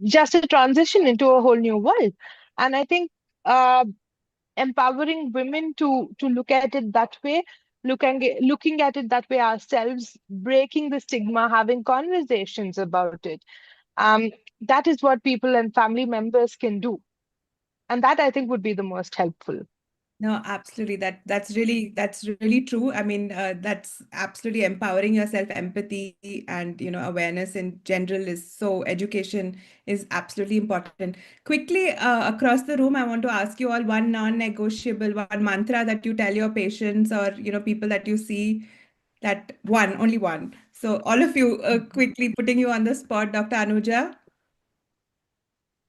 just a transition into a whole new world. And I think uh, empowering women to look at it that way, looking at it that way ourselves, breaking the stigma, having conversations about it. Um, that is what people and family members can do, and that I think would be the most helpful. No, absolutely. That's really true. I mean, that's absolutely empowering yourself. Empathy and awareness in general is so. Education is absolutely important. Quickly, across the room, I want to ask you all one non-negotiable, one mantra that you tell your patients or people that you see. That one, only one. So all of you, quickly putting you on the spot, Dr. Anuja.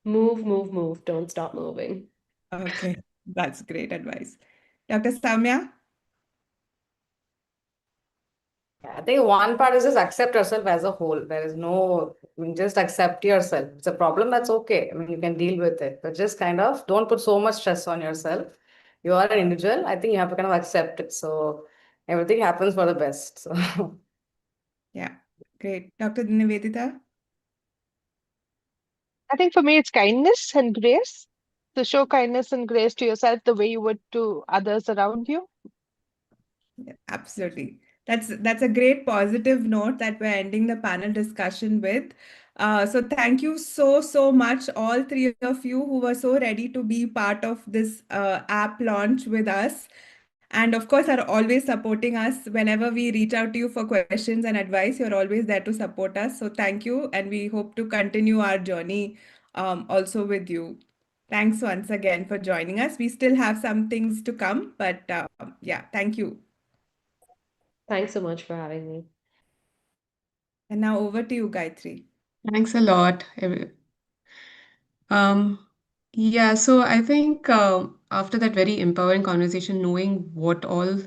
Move, move, move. Don't stop moving. Okay, that's great advice. Dr. Sowmiya. Yeah, I think one part is just accept yourself as a whole. There is no, I mean, just accept yourself. It's a problem, that's okay. I mean, you can deal with it, but just kind of don't put so much stress on yourself. You are an individual. I think you have to kind of accept it. So everything happens for the best. So Yeah, great. Dr. Nivedita? I think for me, it's kindness and grace. To show kindness and grace to yourself the way you would to others around you. Yeah, absolutely. That's a great positive note that we're ending the panel discussion with. So thank you so much, all three of you who were so ready to be part of this app launch with us. And of course, are always supporting us whenever we reach out to you for questions and advice. You're always there to support us. So thank you. And we hope to continue our journey also with you. Thanks once again for joining us. We still have some things to come, but yeah, thank you. Thanks so much for having me. And now over to you, Gayatri. Thanks a lot. Um, yeah, so I think after that very empowering conversation, knowing what all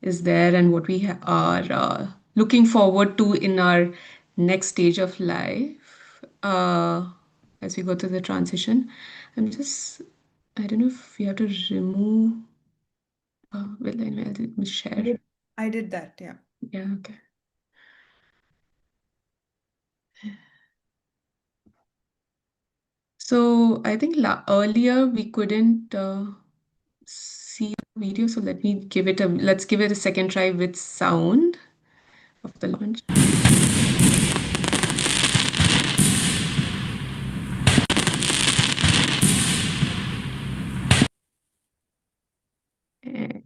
is there and what we are looking forward to in our next stage of life, as we go through the transition, I'm just, I don't know if we have to remove, will I share? I did that, yeah. Yeah, okay. So I think earlier we couldn't see the video, so let's give it a second try with sound of the launch. Eh,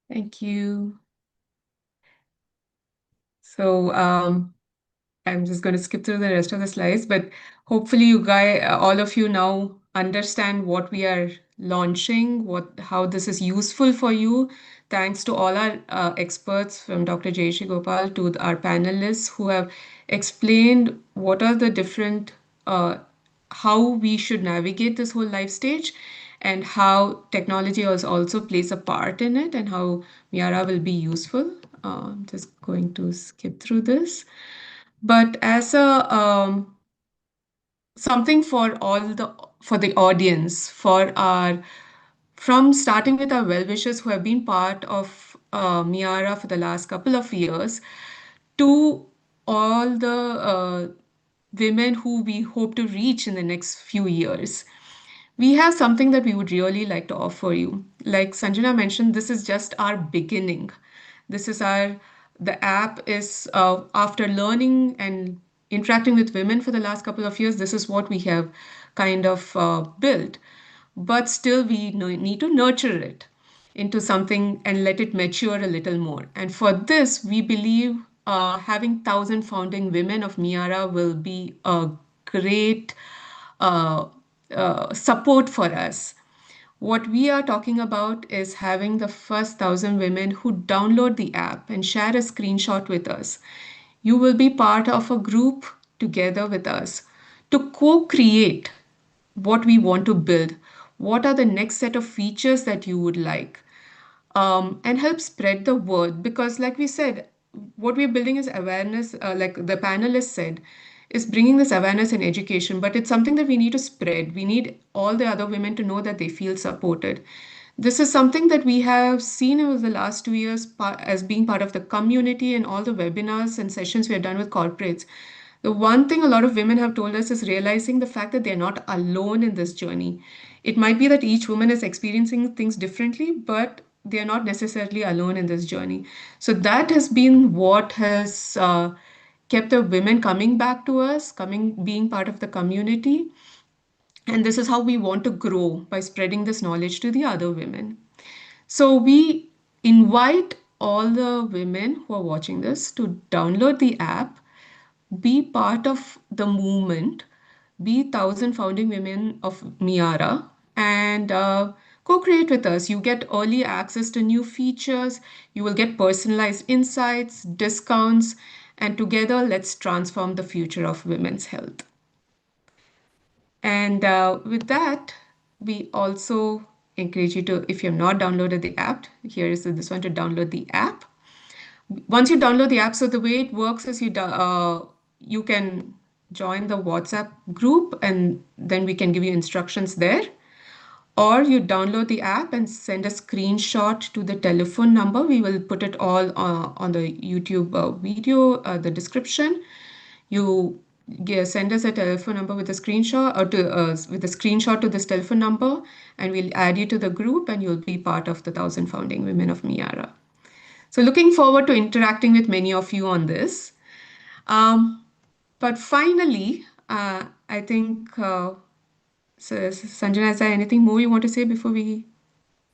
Thank you. So I'm just going to skip through the rest of the slides, but hopefully you guys, all of you now understand what we are launching, how this is useful for you. Thanks to all our experts from Dr. Jayshree Gopal to our panelists who have explained what are the different, how we should navigate this whole life stage and how technology also plays a part in it and how Miyara will be useful. I'm just going to skip through this. But as a something for the audience, from starting with our well-wishers who have been part of Miyara for the last couple of years, to all the women who we hope to reach in the next few years. We have something that we would really like to offer you. Like Sanjana mentioned, this is just our beginning. This is the app is, after learning and interacting with women for the last couple of years, this is what we have kind of built. But still, we need to nurture it into something and let it mature a little more. And for this, we believe having 1,000 founding women of Miyara will be a great uh, support for us. What we are talking about is having the first 1,000 women who download the app and share a screenshot with us. You will be part of a group together with us to co create what we want to build. What are the next set of features that you would like? And help spread the word, because like we said, what we're building is awareness, like the panelists said, is bringing this awareness and education, but it's something that we need to spread. We need all the other women to know that they feel supported. This is something that we have seen over the last 2 years as being part of the community and all the webinars and sessions we have done with corporates. The one thing a lot of women have told us is realizing the fact that they're not alone in this journey. It might be that each woman is experiencing things differently, but they are not necessarily alone in this journey. So that has been what has kept the women coming back to us, being part of the community. And this is how we want to grow, by spreading this knowledge to the other women. So we invite all the women who are watching this to download the app, be part of the movement, be 1,000 founding women of Miyara, and co-create with us. You get early access to new features, you will get personalized insights, discounts, and together let's transform the future of women's health. And with that, we also encourage you to, if you have not downloaded the app, here is this one to download the app. Once you download the app, so the way it works is you can join the WhatsApp group, and then we can give you instructions there. Or you download the app and send a screenshot to the telephone number. We will put it all on the YouTube video, the description. You send us a telephone number with a screenshot, or with a screenshot to this telephone number, and we'll add you to the group, and you'll be part of the 1,000 founding women of Miyara. So looking forward to interacting with many of you on this. But finally, I think, Sanjana, is there anything more you want to say before we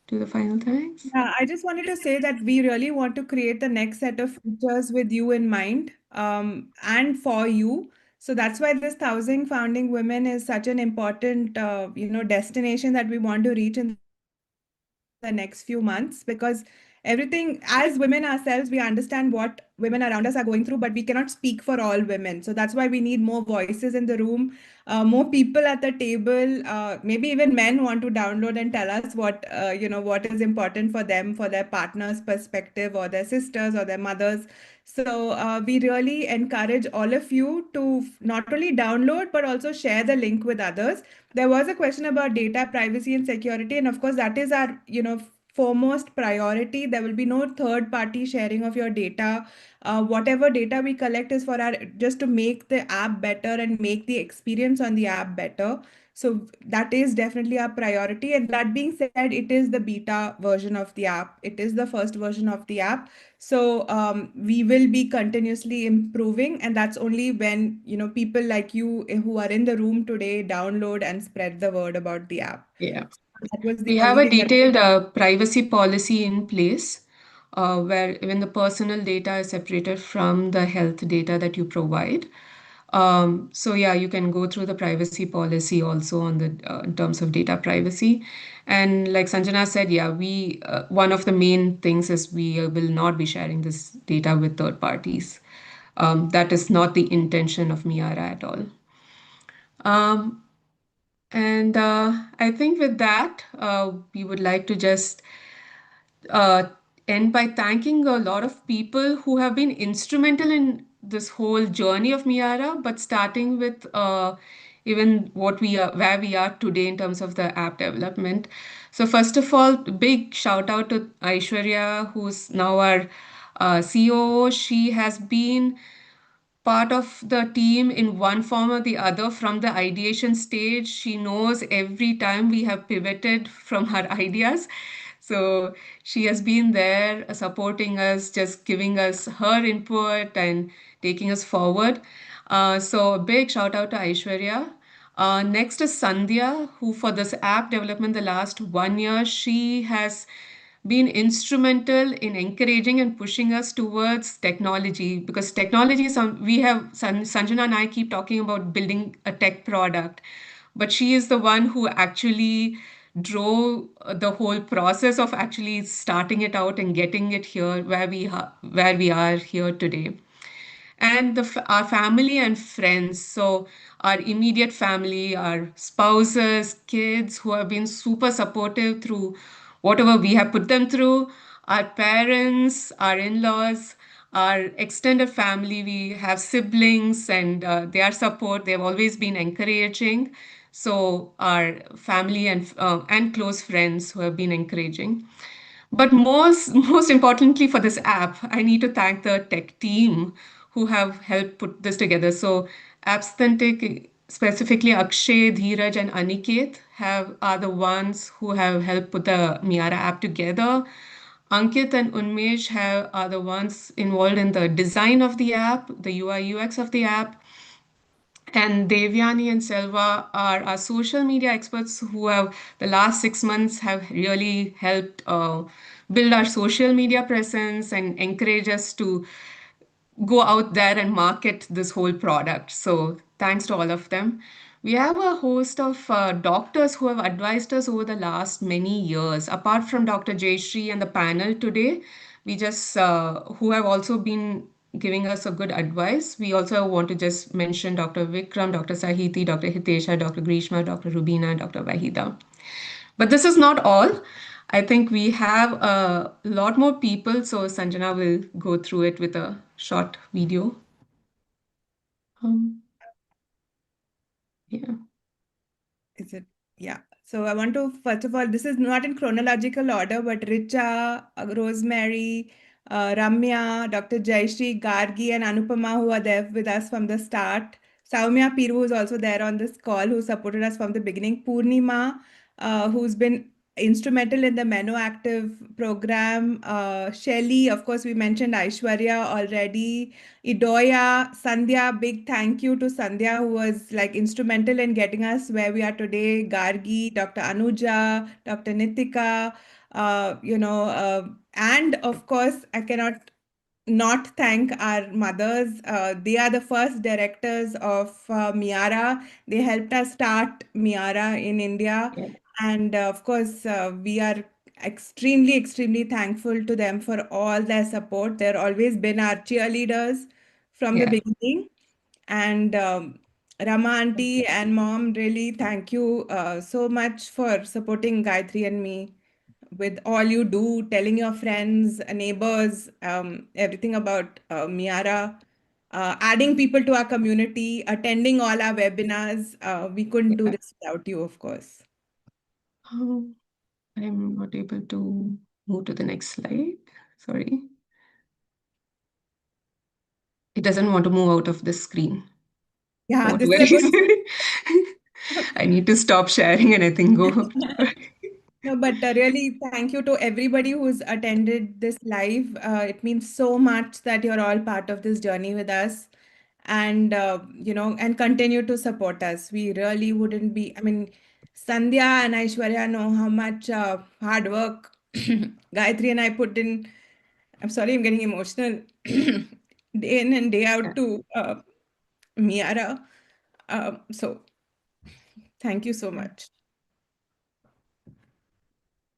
do the final thanks? Yeah, I just wanted to say that we really want to create the next set of features with you in mind, and for you. So that's why this 1,000 founding women is such an important, destination that we want to reach in the next few months, because everything, as women ourselves, we understand what women around us are going through, but we cannot speak for all women. So that's why we need more voices in the room, more people at the table. Maybe even men want to download and tell us what is important for them, for their partner's perspective, or their sisters or their mothers. So we really encourage all of you to not only download but also share the link with others. There was a question about data privacy and security, and of course that is our foremost priority. There will be no third party sharing of your data. Whatever data we collect is for our, just to make the app better and make the experience on the app better. So that is definitely our priority. And that being said, it is the beta version of the app. It is the first version of the app. So we will be continuously improving, and that's only when people like you who are in the room today download and spread the word about the app. Yeah. That was We the have only a thing that. detailed privacy policy in place, where even the personal data is separated from the health data that you provide. So yeah, you can go through the privacy policy also on the in terms of data privacy. And like Sanjana said, yeah, we one of the main things is we will not be sharing this data with third parties. That is not the intention of Miyara at all. Um, and I think with that, we would like to just uh, end by thanking a lot of people who have been instrumental in this whole journey of Miyara, but starting with even where we are today in terms of the app development. So first of all, big shout out to Aishwarya, who's now our COO. She has been part of the team in one form or the other from the ideation stage. She knows every time we have pivoted from her ideas. So she has been there supporting us, just giving us her input and taking us forward. So a big shout out to Aishwarya. Next is Sandhya, who for this app development the last 1 year, she has been instrumental in encouraging and pushing us towards technology, because technology is we have Sanjana and I keep talking about building a tech product, but she is the one who actually drove the whole process of actually starting it out and getting it here where we are here today. And our family and friends, so our immediate family, our spouses, kids who have been super supportive through whatever we have put them through, our parents, our in-laws, our extended family, we have siblings, and their support, they've always been encouraging. So our family and close friends who have been encouraging. But most importantly for this app, I need to thank the tech team who have helped put this together. So Appscentic, specifically Akshay, Dheeraj, and Aniket are the ones who have helped put the Miyara app together. Ankit and Unmesh are the ones involved in the design of the app, the UI UX of the app. And Devyani and Selva are our social media experts who have the last 6 months have really helped build our social media presence and encourage us to go out there and market this whole product. So thanks to all of them. We have a host of doctors who have advised us over the last many years. Apart from Dr. Jayshree and the panel today, we just who have also been giving us a good advice. We also want to just mention Dr. Vikram, Dr. Sahiti, Dr. Hitesha, Dr. Grishma, Dr. Rubina, and Dr. Vahida. But this is not all. I think we have a lot more people, so Sanjana will go through it with a short video. Yeah. Is it? Yeah. So I want to, first of all, this is not in chronological order, but Richa, Rosemary, Ramya, Dr. Jayshree, Gargi, and Anupama, who are there with us from the start. Sowmiya Piru is also there on this call, who supported us from the beginning. Purnima, who's been instrumental in the Menoactive program. Shelly, of course, we mentioned Aishwarya already. Idoya, Sandhya, big thank you to Sandhya, who was like instrumental in getting us where we are today. Gargi, Dr. Anuja, Dr. Nitika, and of course, I cannot not thank our mothers. They are the first directors of Miyara. They helped us start Miyara in India. Yeah. And of course, we are extremely, extremely thankful to them for all their support. They've always been our cheerleaders from the Yeah. beginning. And Rama auntie and mom, really thank you so much for supporting Gayatri and me with all you do, telling your friends, neighbors, everything about Miyara, adding people to our community, attending all our webinars. We couldn't do Yeah. this without you, of course. I'm not able to move to the next slide. Sorry. It doesn't want to move out of the screen. Yeah, Oh, this is a very good. sorry. I need to stop sharing and I think go. No, but really, thank you to everybody who's attended this live. It means so much that you're all part of this journey with us, and and continue to support us. We really wouldn't be. I mean, Sandhya and Aishwarya know how much hard work Gayatri and I put in. I'm sorry, I'm getting emotional. Day in and day Yeah. out to Miyara. So thank you so much.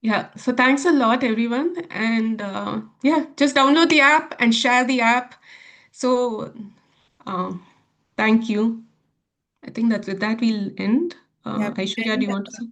Yeah, so thanks a lot, everyone. And yeah, just download the app and share the app. So um, thank you. I think that with that we'll end. Yeah. Aishwarya, do And you want to say?